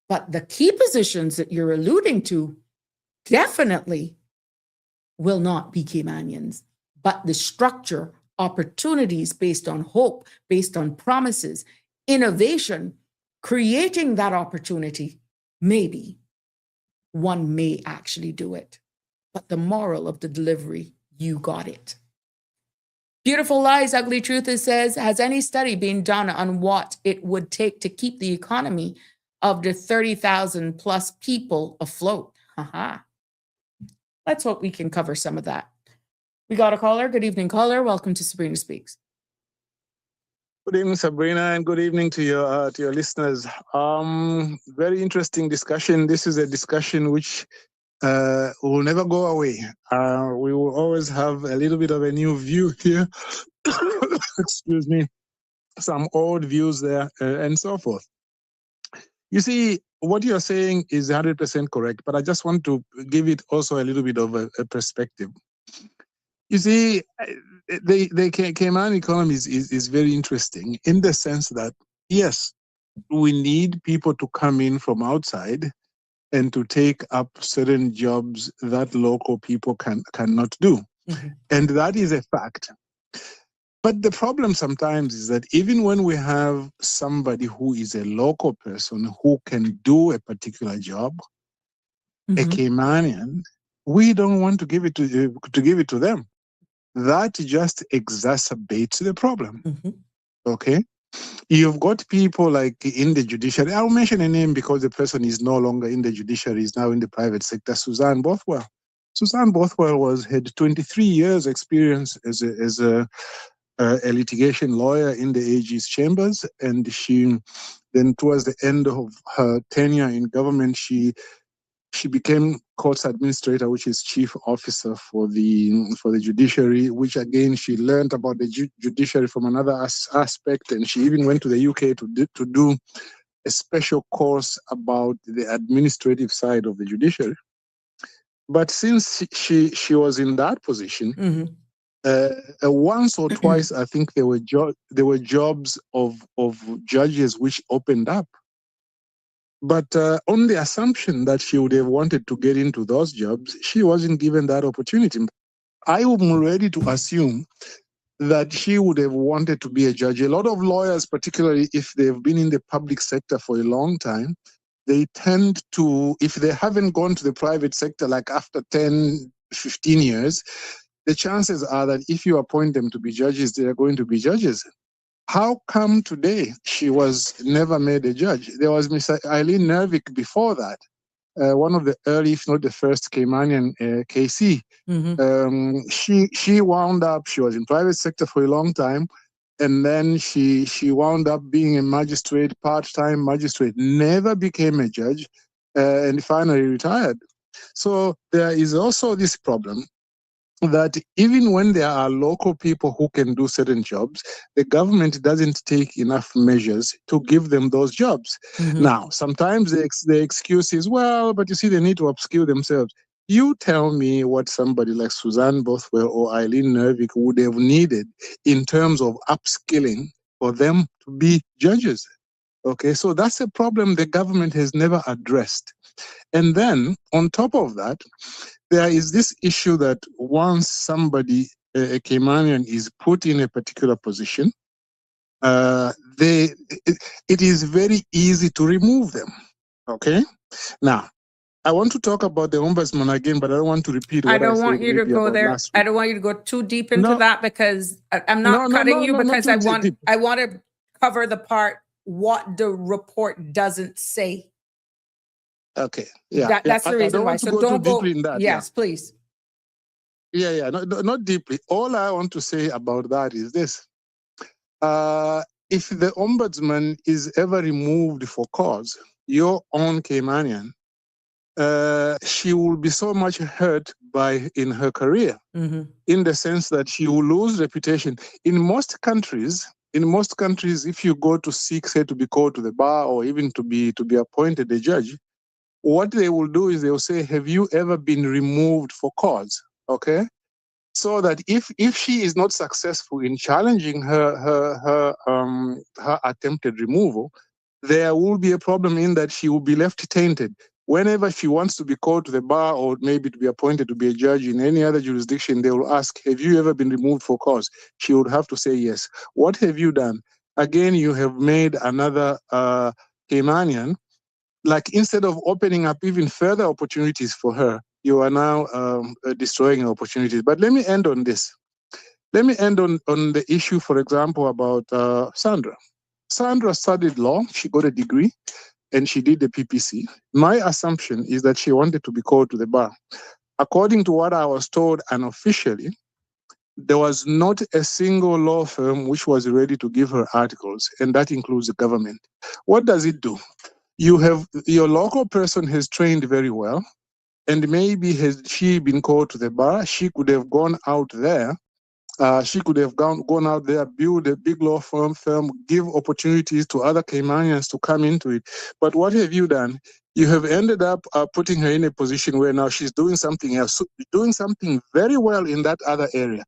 But the key positions that you're alluding to definitely will not be Caymanians. But the structure, opportunities based on hope, based on promises, innovation, creating that opportunity, maybe one may actually do it. But the moral of the delivery, you got it. Beautiful Lies, Ugly Truth says, has any study been done on what it would take to keep the economy of the 30,000 plus people afloat? Let's hope we can cover some of that. We got a caller. Good evening, caller. Welcome to Sabrina Speaks. Good evening, Sabrina, and good evening to your listeners. Very interesting discussion. This is a discussion which will never go away. We will always have a little bit of a new view here. Excuse me. Some old views there, and so forth. You see, what you're saying is 100% correct, but I just want to give it also a little bit of a perspective. You see, the Cayman economy is very interesting in the sense that, yes, we need people to come in from outside and to take up certain jobs that local people cannot do. Mm-hmm. And that is a fact. But the problem sometimes is that even when we have somebody who is a local person who can do a particular job, a Caymanian, we don't want to give it to them. That just exacerbates the problem. Okay? You've got people like in the judiciary. I'll mention a name because the person is no longer in the judiciary, is now in the private sector, 𝗂𝗲𝗿𝗄𝗿. 𝗂𝗲𝗿𝗄𝗿 had 23 years experience as a litigation lawyer in the AG's chambers, and she then, towards the end of her tenure in government, she became courts administrator, which is chief officer for the judiciary, which again she learned about the judiciary from another aspect, and she even went to the UK to do a special course about the administrative side of the judiciary. But since she was in that position, once or twice, I think there were jobs of judges which opened up. But on the assumption that she would have wanted to get into those jobs, she wasn't given that opportunity. I am ready to assume that she would have wanted to be a judge. A lot of lawyers, particularly if they've been in the public sector for a long time, they tend to, if they haven't gone to the private sector, like after 10, 15 years, the chances are that if you appoint them to be judges, they are going to be judges. How come today she was never made a judge? There was Miss 𝗖𝘆𝗆 before that, one of the early, if not the first, Caymanian 𝗚C. She wound up, she was in private sector for a long time, and then she wound up being a magistrate, part-time magistrate, never became a judge, and finally retired. So there is also this problem that even when there are local people who can do certain jobs, the government doesn't take enough measures to give them those jobs. Now, sometimes the excuse is, well, but you see, they need to upskill themselves. You tell me what somebody like 𝗂𝗲𝗿𝗄𝗿 or 𝗖𝘆𝗆𝗇 would have needed in terms of upskilling for them to be judges. Okay, so that's a problem the government has never addressed. And then, on top of that, there is this issue that once somebody, a Caymanian, is put in a particular position, it is very easy to remove them. Okay? Now, I want to talk about the ombudsman again, but I don't want to repeat what I don't said want you to go there. I don't want you to go too deep into that, because I'm not cutting you, because I want to cover the part what the report doesn't say. Okay, yeah. That's the reason why. So don't go. In that, yes, please. Yeah, not deeply. All I want to say about that is this. If the ombudsman is ever removed for cause, your own Caymanian, she will be so much hurt in her career, in the sense that she will lose reputation. In most countries, if you go to seek, say, to be called to the bar or even to be appointed a judge, what they will do is they will say, have you ever been removed for cause? Okay? So that if she is not successful in challenging her attempted removal, there will be a problem in that she will be left tainted. Whenever she wants to be called to the bar or maybe to be appointed to be a judge in any other jurisdiction, they will ask, have you ever been removed for cause? She would have to say yes. What have you done? Again, you have made another Caymanian, like, instead of opening up even further opportunities for her, you are now destroying opportunities. But let me end on this. Let me end on the issue, for example, about Sandra. Sandra studied law. She got a degree, and she did the PPC. My assumption is that she wanted to be called to the bar. According to what I was told unofficially, there was not a single law firm which was ready to give her articles, and that includes the government. What does it do? Your local person has trained very well, and maybe has she been called to the bar, she could have gone out there. She could have gone out there, build a big law firm, give opportunities to other Caymanians to come into it. But what have you done? You have ended up putting her in a position where now she's doing something else, doing something very well in that other area.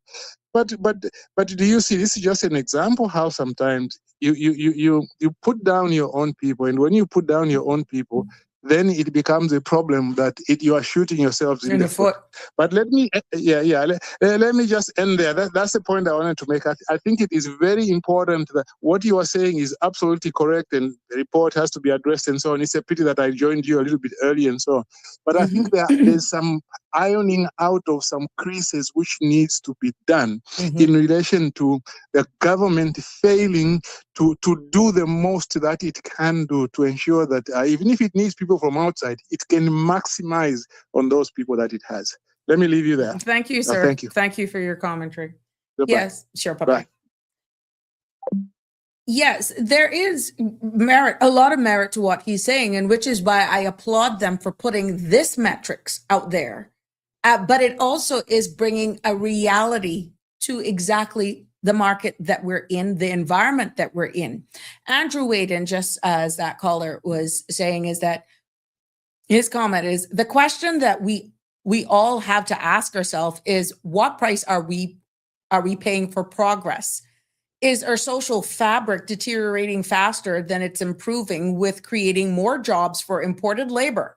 But do you see, this is just an example how sometimes you put down your own people, and when you put down your own people, then it becomes a problem that you are shooting yourselves in the foot. But let me, let me just end there. That's the point I wanted to make. I think it is very important that what you are saying is absolutely correct, and the report has to be addressed and so on. It's a pity that I joined you a little bit early and so on. But I think there's some ironing out of some creases which needs to be done in relation to the government failing to do the most that it can do to ensure that even if it needs people from outside, it can maximize on those people that it has. Let me leave you there. Thank you, sir. Thank you. Thank you for your commentary. Goodbye. Yes, sure. Bye-bye. Yes, there is merit, a lot of merit to what he's saying, and which is why I applaud them for putting this metrics out there. But it also is bringing a reality to exactly the market that we're in, the environment that we're in. Andrew Wade, and just as that caller was saying, is that his comment is the question that we all have to ask ourselves is, what price are we paying for progress? Is our social fabric deteriorating faster than it's improving with creating more jobs for imported labor?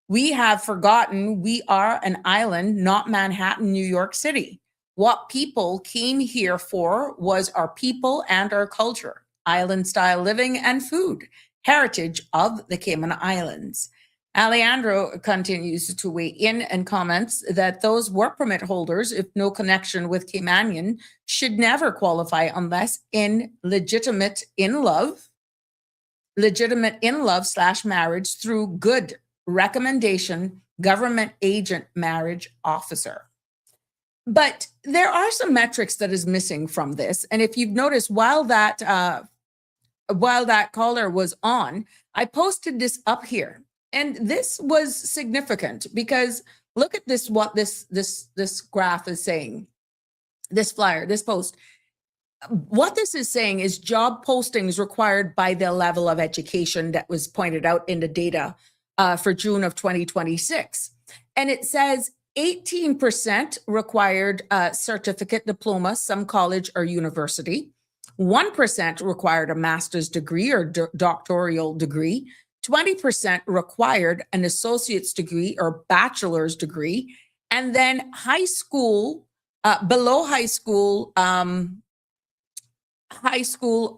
We have forgotten we are an island, not Manhattan, New York City. What people came here for was our people and our culture, island-style living and food, heritage of the Cayman Islands. Alejandro continues to weigh in and comments that those work permit holders, if no connection with Caymanian, should never qualify unless in legitimate in love / marriage through good recommendation, government agent marriage officer. But there are some metrics that is missing from this. And if you've noticed, while that caller was on, I posted this up here. And this was significant because look at this, what this graph is saying, this flyer, this post. What this is saying is job postings required by the level of education that was pointed out in the data for June of 2026. And it says 18% required a certificate, diploma, some college or university. 1% required a master's degree or doctoral degree. 20% required an associate's degree or bachelor's degree. And then high school, below high school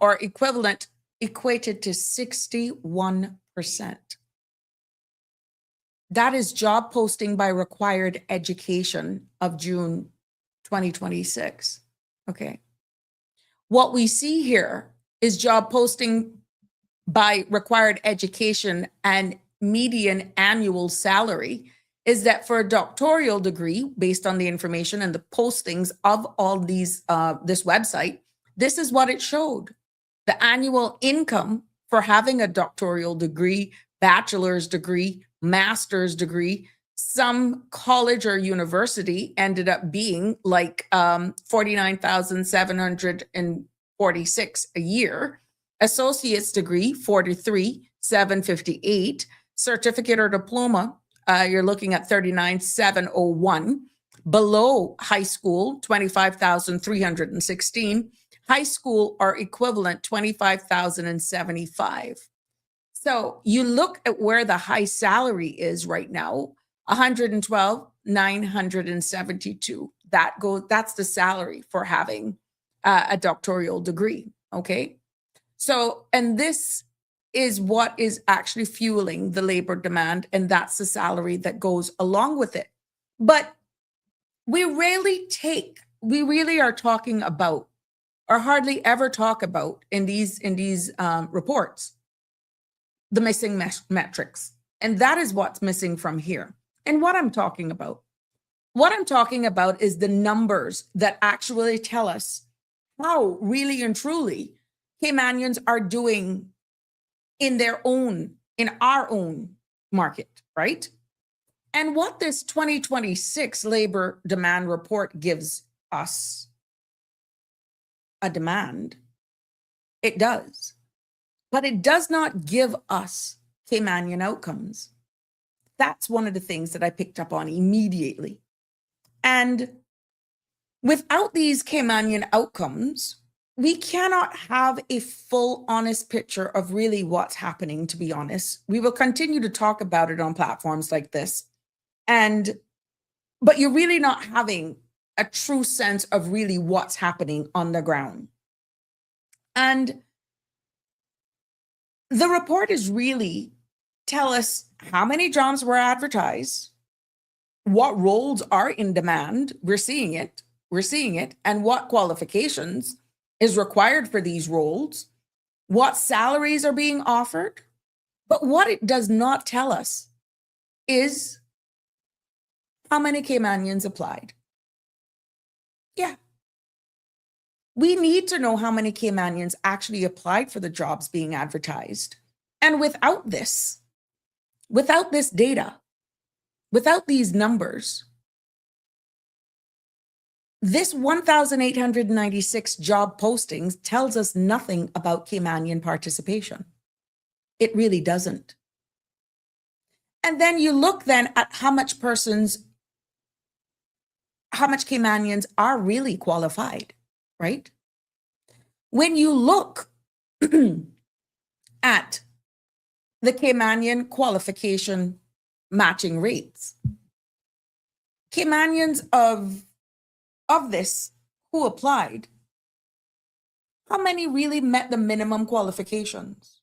or equivalent equated to 61%. That is job posting by required education of June 2026. Okay. What we see here is job posting by required education and median annual salary is that for a doctoral degree, based on the information and the postings of all these, this website, this is what it showed. The annual income for having a doctoral degree, bachelor's degree, master's degree, some college or university ended up being like $49,746 a year. Associate's degree, $43,758. Certificate or diploma, you're looking at $39,701. Below high school, $25,316. High school or equivalent, $25,075. So you look at where the high salary is right now, $112,972. That's the salary for having a doctoral degree. Okay. So, and this is what is actually fueling the labor demand, and that's the salary that goes along with it. But we really are talking about, or hardly ever talk about in these reports, the missing metrics. And that is what's missing from here. And what I'm talking about is the numbers that actually tell us how really and truly Caymanians are doing in our own market, right? And what this 2026 labor demand report gives us a demand, it does, but it does not give us Caymanian outcomes. That's one of the things that I picked up on immediately. And without these Caymanian outcomes, we cannot have a full, honest picture of really what's happening, to be honest. We will continue to talk about it on platforms like this. But you're really not having a true sense of really what's happening on the ground. And the report is really tell us how many jobs were advertised, what roles are in demand, we're seeing it, and what qualifications is required for these roles, what salaries are being offered. But what it does not tell us is how many Caymanians applied. Yeah. We need to know how many Caymanians actually applied for the jobs being advertised. And without this data, without these numbers, this 1,896 job postings tells us nothing about Caymanian participation. It really doesn't. And then you look then at how much Caymanians are really qualified, right? When you look at the Caymanian qualification matching rates, Caymanians of this who applied, how many really met the minimum qualifications?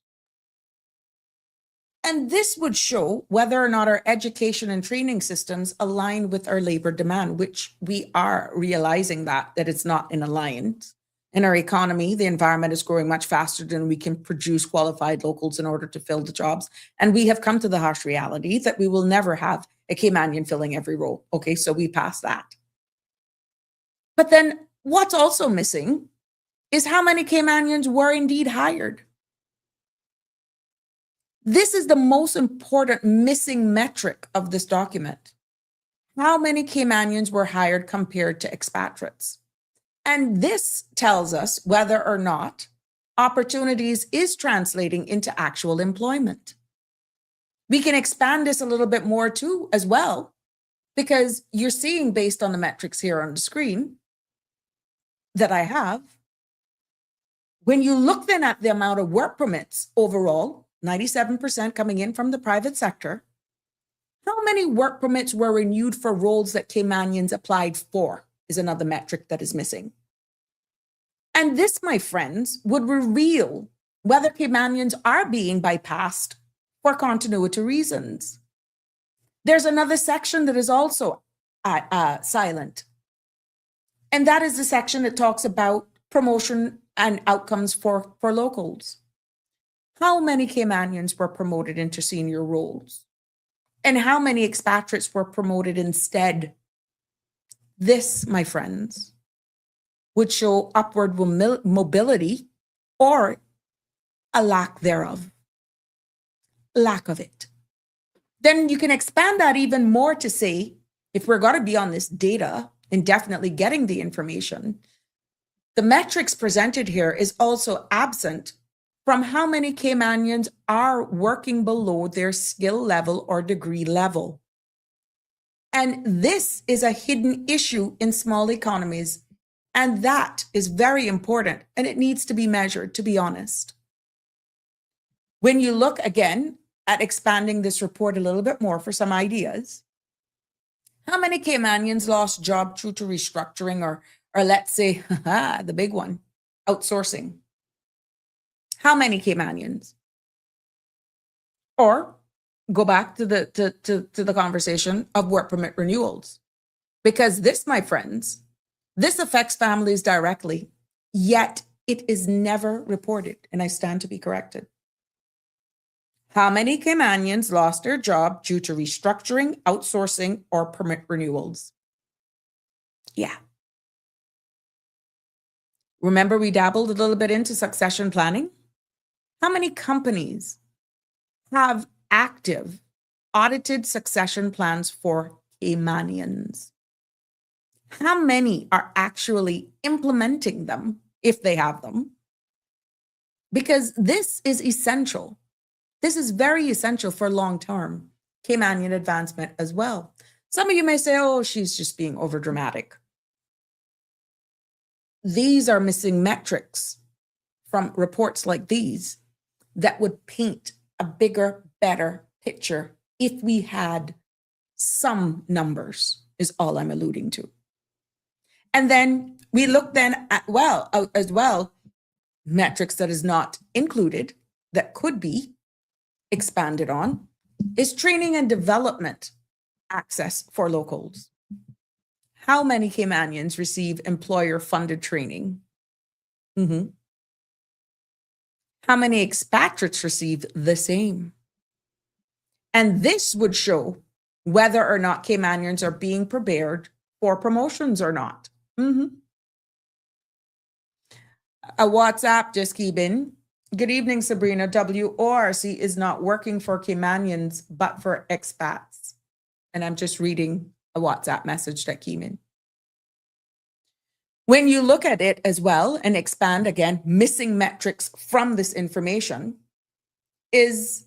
And this would show whether or not our education and training systems align with our labor demand, which we are realizing that it's not in alliance. In our economy, the environment is growing much faster than we can produce qualified locals in order to fill the jobs. And we have come to the harsh reality that we will never have a Caymanian filling every role. Okay, so we passed that. But then what's also missing is how many Caymanians were indeed hired. This is the most important missing metric of this document. How many Caymanians were hired compared to expatriates? And this tells us whether or not opportunities is translating into actual employment. We can expand this a little bit more too as well, because you're seeing based on the metrics here on the screen that I have, when you look then at the amount of work permits overall, 97% coming in from the private sector, how many work permits were renewed for roles that Caymanians applied for is another metric that is missing. And this, my friends, would reveal whether Caymanians are being bypassed for continuity reasons. There's another section that is also silent. And that is the section that talks about promotion and outcomes for locals. How many Caymanians were promoted into senior roles? And how many expatriates were promoted instead? This, my friends, would show upward mobility or a lack thereof. Lack of it. Then you can expand that even more to say, if we're going to be on this data and definitely getting the information, the metrics presented here is also absent from how many Caymanians are working below their skill level or degree level. And this is a hidden issue in small economies. And that is very important. And it needs to be measured, to be honest. When you look again at expanding this report a little bit more for some ideas, how many Caymanians lost job due to restructuring or let's say, the big one, outsourcing? How many Caymanians? Or go back to the conversation of work permit renewals. Because this, my friends, this affects families directly, yet it is never reported, and I stand to be corrected. How many Caymanians lost their job due to restructuring, outsourcing, or permit renewals? Yeah. Remember, we dabbled a little bit into succession planning? How many companies have active audited succession plans for Caymanians? How many are actually implementing them, if they have them? Because this is essential. This is very essential for long-term Caymanian advancement as well. Some of you may say, oh, she's just being overdramatic. these are missing metrics from reports like these that would paint a bigger, better picture if we had some numbers, is all I'm alluding to. And then we look then at, as well, metrics that is not included, that could be expanded on, is training and development access for locals. How many Caymanians receive employer-funded training? How many expatriates receive the same? And this would show whether or not Caymanians are being prepared for promotions or not. A WhatsApp just came in. Good evening, Sabrina. WORC is not working for Caymanians, but for expats. And I'm just reading a WhatsApp message that came in. When you look at it as well and expand again, missing metrics from this information is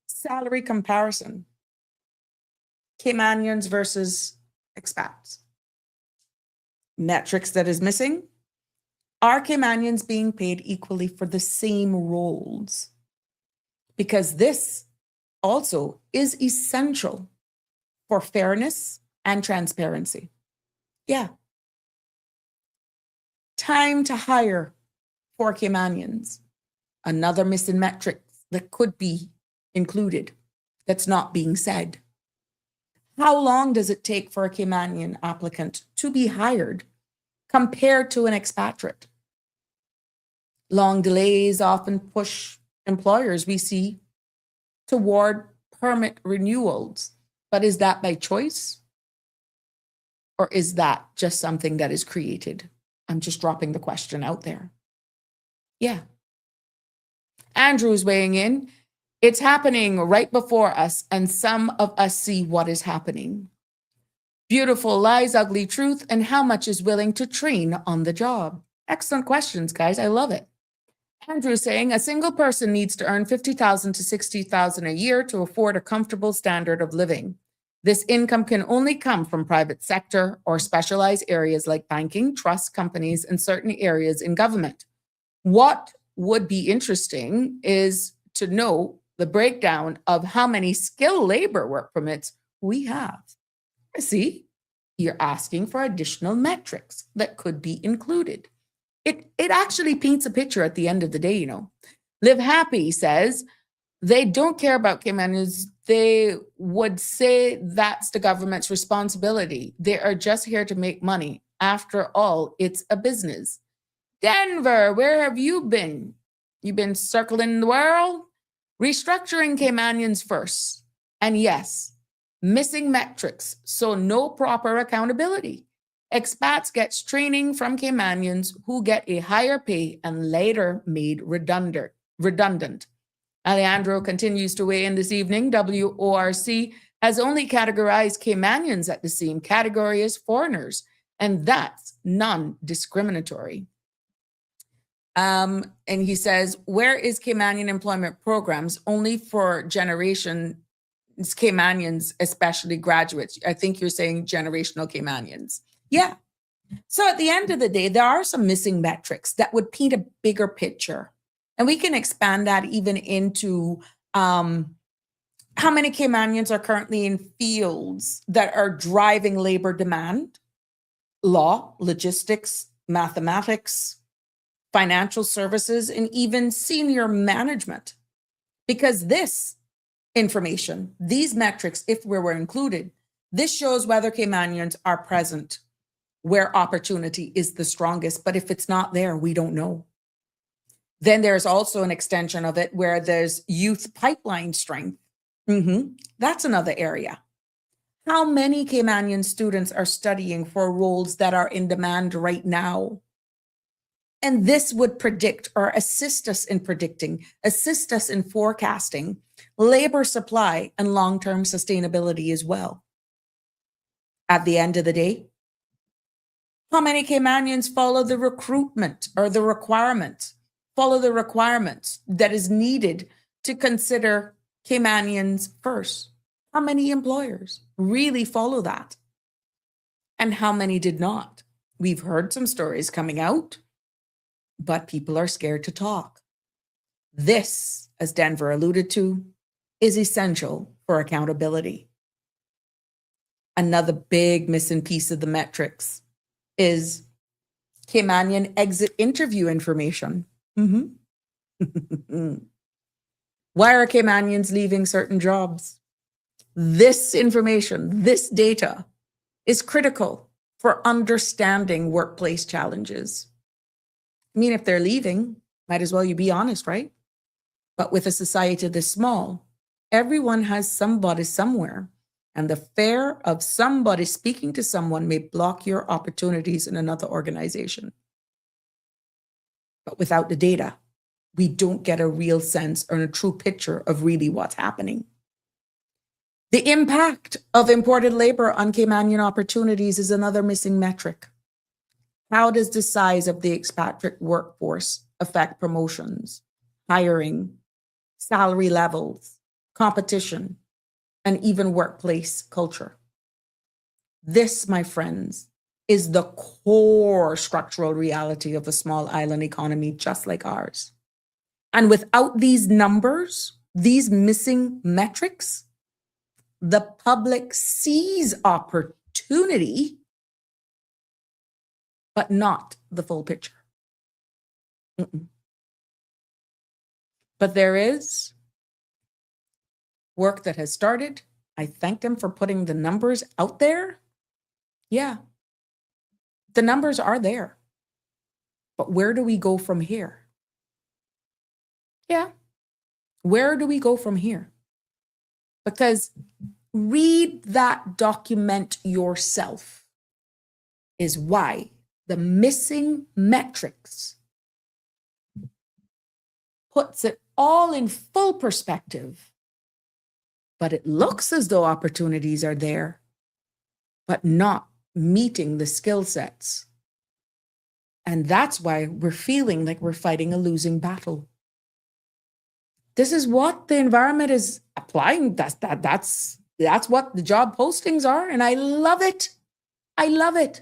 salary comparison. Caymanians versus expats. Metrics that is missing. Are Caymanians being paid equally for the same roles? Because this also is essential for fairness and transparency. Yeah. Time to hire for Caymanians. Another missing metric that could be included that's not being said. How long does it take for a Caymanian applicant to be hired compared to an expatriate? Long delays often push employers, we see, toward permit renewals. But is that by choice? Or is that just something that is created? I'm just dropping the question out there. Yeah. Andrew's weighing in. It's happening right before us, and some of us see what is happening. Beautiful lies, ugly truth, and how much is willing to train on the job? Excellent questions, guys. I love it. Andrew saying a single person needs to earn $50,000 to $60,000 a year to afford a comfortable standard of living. This income can only come from private sector or specialized areas like banking, trust companies, and certain areas in government. What would be interesting is to know the breakdown of how many skilled labor work permits we have. See, you're asking for additional metrics that could be included. It actually paints a picture at the end of the day, you know. Live Happy says they don't care about Caymanians. They would say that's the government's responsibility. They are just here to make money. After all, it's a business. Denver, where have you been? You've been circling the world? Restructuring Caymanians first. And yes, missing metrics, so no proper accountability. Expats gets training from Caymanians who get a higher pay and later made redundant. Alejandro continues to weigh in this evening. WORC has only categorized Caymanians at the same category as foreigners, and that's non-discriminatory. And he says, where is Caymanian employment programs only for generations Caymanians, especially graduates? I think you're saying generational Caymanians. Yeah. So at the end of the day, there are some missing metrics that would paint a bigger picture. And we can expand that even into how many Caymanians are currently in fields that are driving labor demand, law, logistics, mathematics, financial services, and even senior management. Because this information, these metrics, if we were included, this shows whether Caymanians are present where opportunity is the strongest. But if it's not there, we don't know. Then there's also an extension of it where there's youth pipeline strength. That's another area. How many Caymanian students are studying for roles that are in demand right now? And this would predict or assist us in predicting, assist us in forecasting labor supply and long-term sustainability as well. At the end of the day, how many Caymanians follow the recruitment or the requirement, follow the requirements that is needed to consider Caymanians first? How many employers really follow that? And how many did not? We've heard some stories coming out, but people are scared to talk. This, as Denver alluded to, is essential for accountability. Another big missing piece of the metrics is Caymanian exit interview information. Why are Caymanians leaving certain jobs? This information, this data is critical for understanding workplace challenges. I mean, if they're leaving, might as well you be honest, right? But with a society this small, everyone has somebody somewhere, and the fear of somebody speaking to someone may block your opportunities in another organization. But without the data, we don't get a real sense or a true picture of really what's happening. The impact of imported labor on Caymanian opportunities is another missing metric. How does the size of the expatriate workforce affect promotions, hiring, salary levels, competition, and even workplace culture? This, my friends, is the core structural reality of a small island economy just like ours. And without these numbers, these missing metrics, the public sees opportunity, but not the full picture. But there is work that has started. I thank them for putting the numbers out there. Yeah, the numbers are there. But where do we go from here? Yeah, where do we go from here? Because read that document yourself is why the missing metrics puts it all in full perspective. But it looks as though opportunities are there, but not meeting the skill sets. And that's why we're feeling like we're fighting a losing battle. This is what the environment is applying. That's what the job postings are. And I love it. I love it.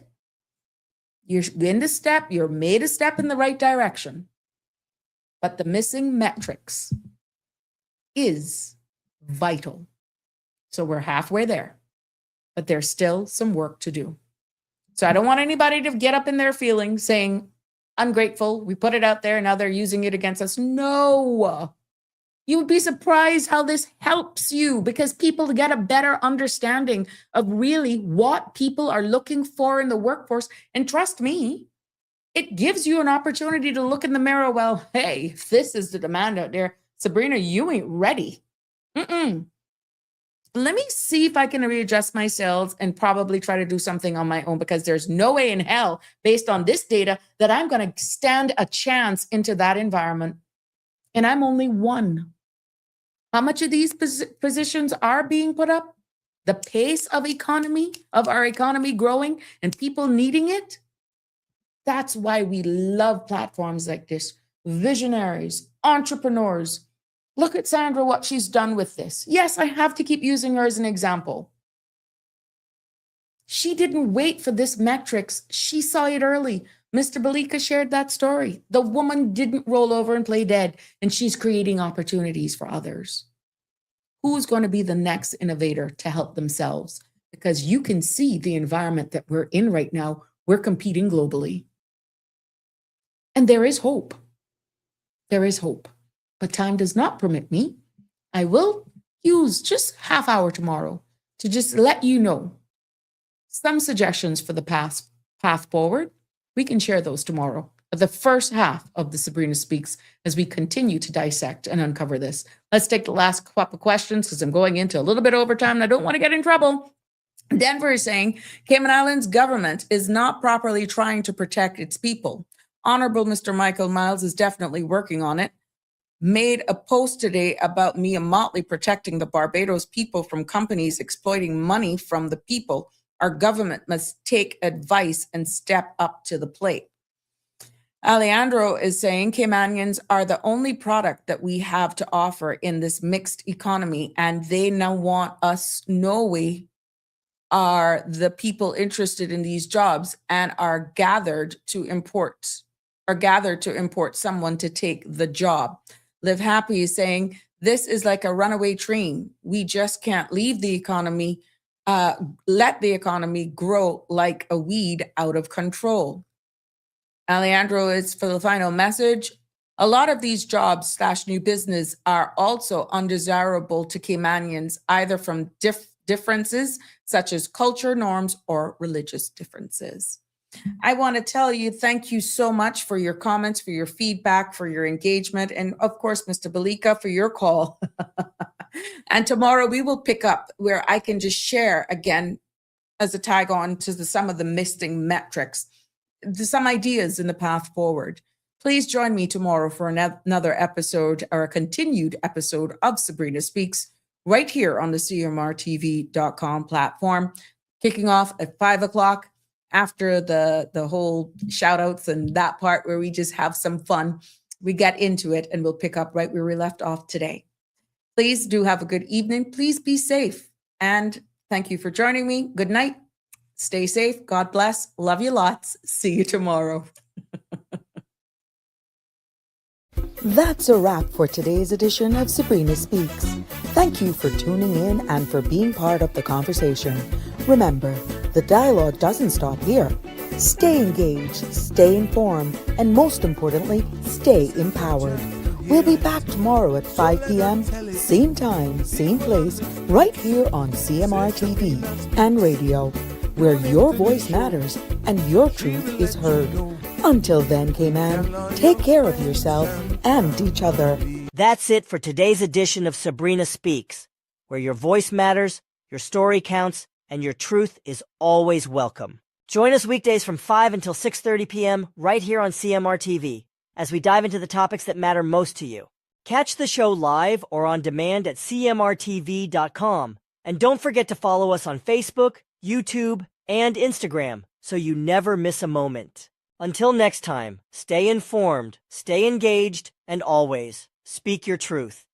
You're you're made a step in the right direction. But the missing metrics is vital. So we're halfway there, but there's still some work to do. So I don't want anybody to get up in their feelings saying, ungrateful, we put it out there, and now they're using it against us. No. You would be surprised how this helps you, because people get a better understanding of really what people are looking for in the workforce. And trust me, it gives you an opportunity to look in the mirror. Well, hey, if this is the demand out there, Sabrina, you ain't ready. Let me see if I can readjust my sails and probably try to do something on my own, because there's no way in hell, based on this data, that I'm going to stand a chance into that environment. And I'm only one. How much of these positions are being put up? The pace of our economy growing and people needing it. That's why we love platforms like this. Visionaries, entrepreneurs. Look at Sandra, what she's done with this. Yes, I have to keep using her as an example. She didn't wait for this metrics. She saw it early. Mr. 𝗶𝗏𝗄 shared that story. The woman didn't roll over and play dead, and she's creating opportunities for others. Who's going to be the next innovator to help themselves? Because you can see the environment that we're in right now. We're competing globally. And there is hope. There is hope. But time does not permit me. I will use just half hour tomorrow to just let you know some suggestions for the path forward. We can share those tomorrow, the first half of the Sabrina Speaks, as we continue to dissect and uncover this. Let's take the last couple of questions, because I'm going into a little bit overtime and I don't want to get in trouble. Denver is saying, Cayman Islands government is not properly trying to protect its people. Honorable Mr. Michael Miles is definitely working on it. Made a post today about 𝗵𝗆𝗆 protecting the Barbados people from companies exploiting money from the people. Our government must take advice and step up to the plate. Alejandro is saying Caymanians are the only product that we have to offer in this mixed economy, and they now want us no way are the people interested in these jobs and are gathered to import someone to take the job. Live Happy is saying, this is like a runaway train. We just can't leave the economy, let the economy grow like a weed out of control. Alejandro is for the final message. A lot of these jobs / new business are also undesirable to Caymanians, either from differences such as culture norms or religious differences. I want to tell you, thank you so much for your comments, for your feedback, for your engagement, and of course, Mr. 𝗵𝗍𝗍, for your call. And tomorrow we will pick up where I can just share again as a tag on to some of the missing metrics, some ideas in the path forward. Please join me tomorrow for another episode or a continued episode of Sabrina Speaks right here on the CMRTV.com platform, kicking off at 5 o'clock after the whole shout outs and that part where we just have some fun. We get into it and we'll pick up right where we left off today. Please do have a good evening. Please be safe. And thank you for joining me. Good night. Stay safe. God bless. Love you lots. See you tomorrow. That's a wrap for today's edition of Sabrina Speaks. Thank you for tuning in and for being part of the conversation. Remember, the dialogue doesn't stop here. Stay engaged, stay informed, and most importantly, stay empowered. We'll be back tomorrow at 5 p.m., same time, same place, right here on CMR TV and radio, where your voice matters and your truth is heard. Until then, Cayman, take care of yourself and each other. That's it for today's edition of Sabrina Speaks, where your voice matters, your story counts, and your truth is always welcome. Join us weekdays from 5 until 6:30 p.m. right here on CMR TV as we dive into the topics that matter most to you. Catch the show live or on demand at cmrtv.com. And don't forget to follow us on Facebook, YouTube, and Instagram so you never miss a moment. Until next time, stay informed, stay engaged, and always speak your truth.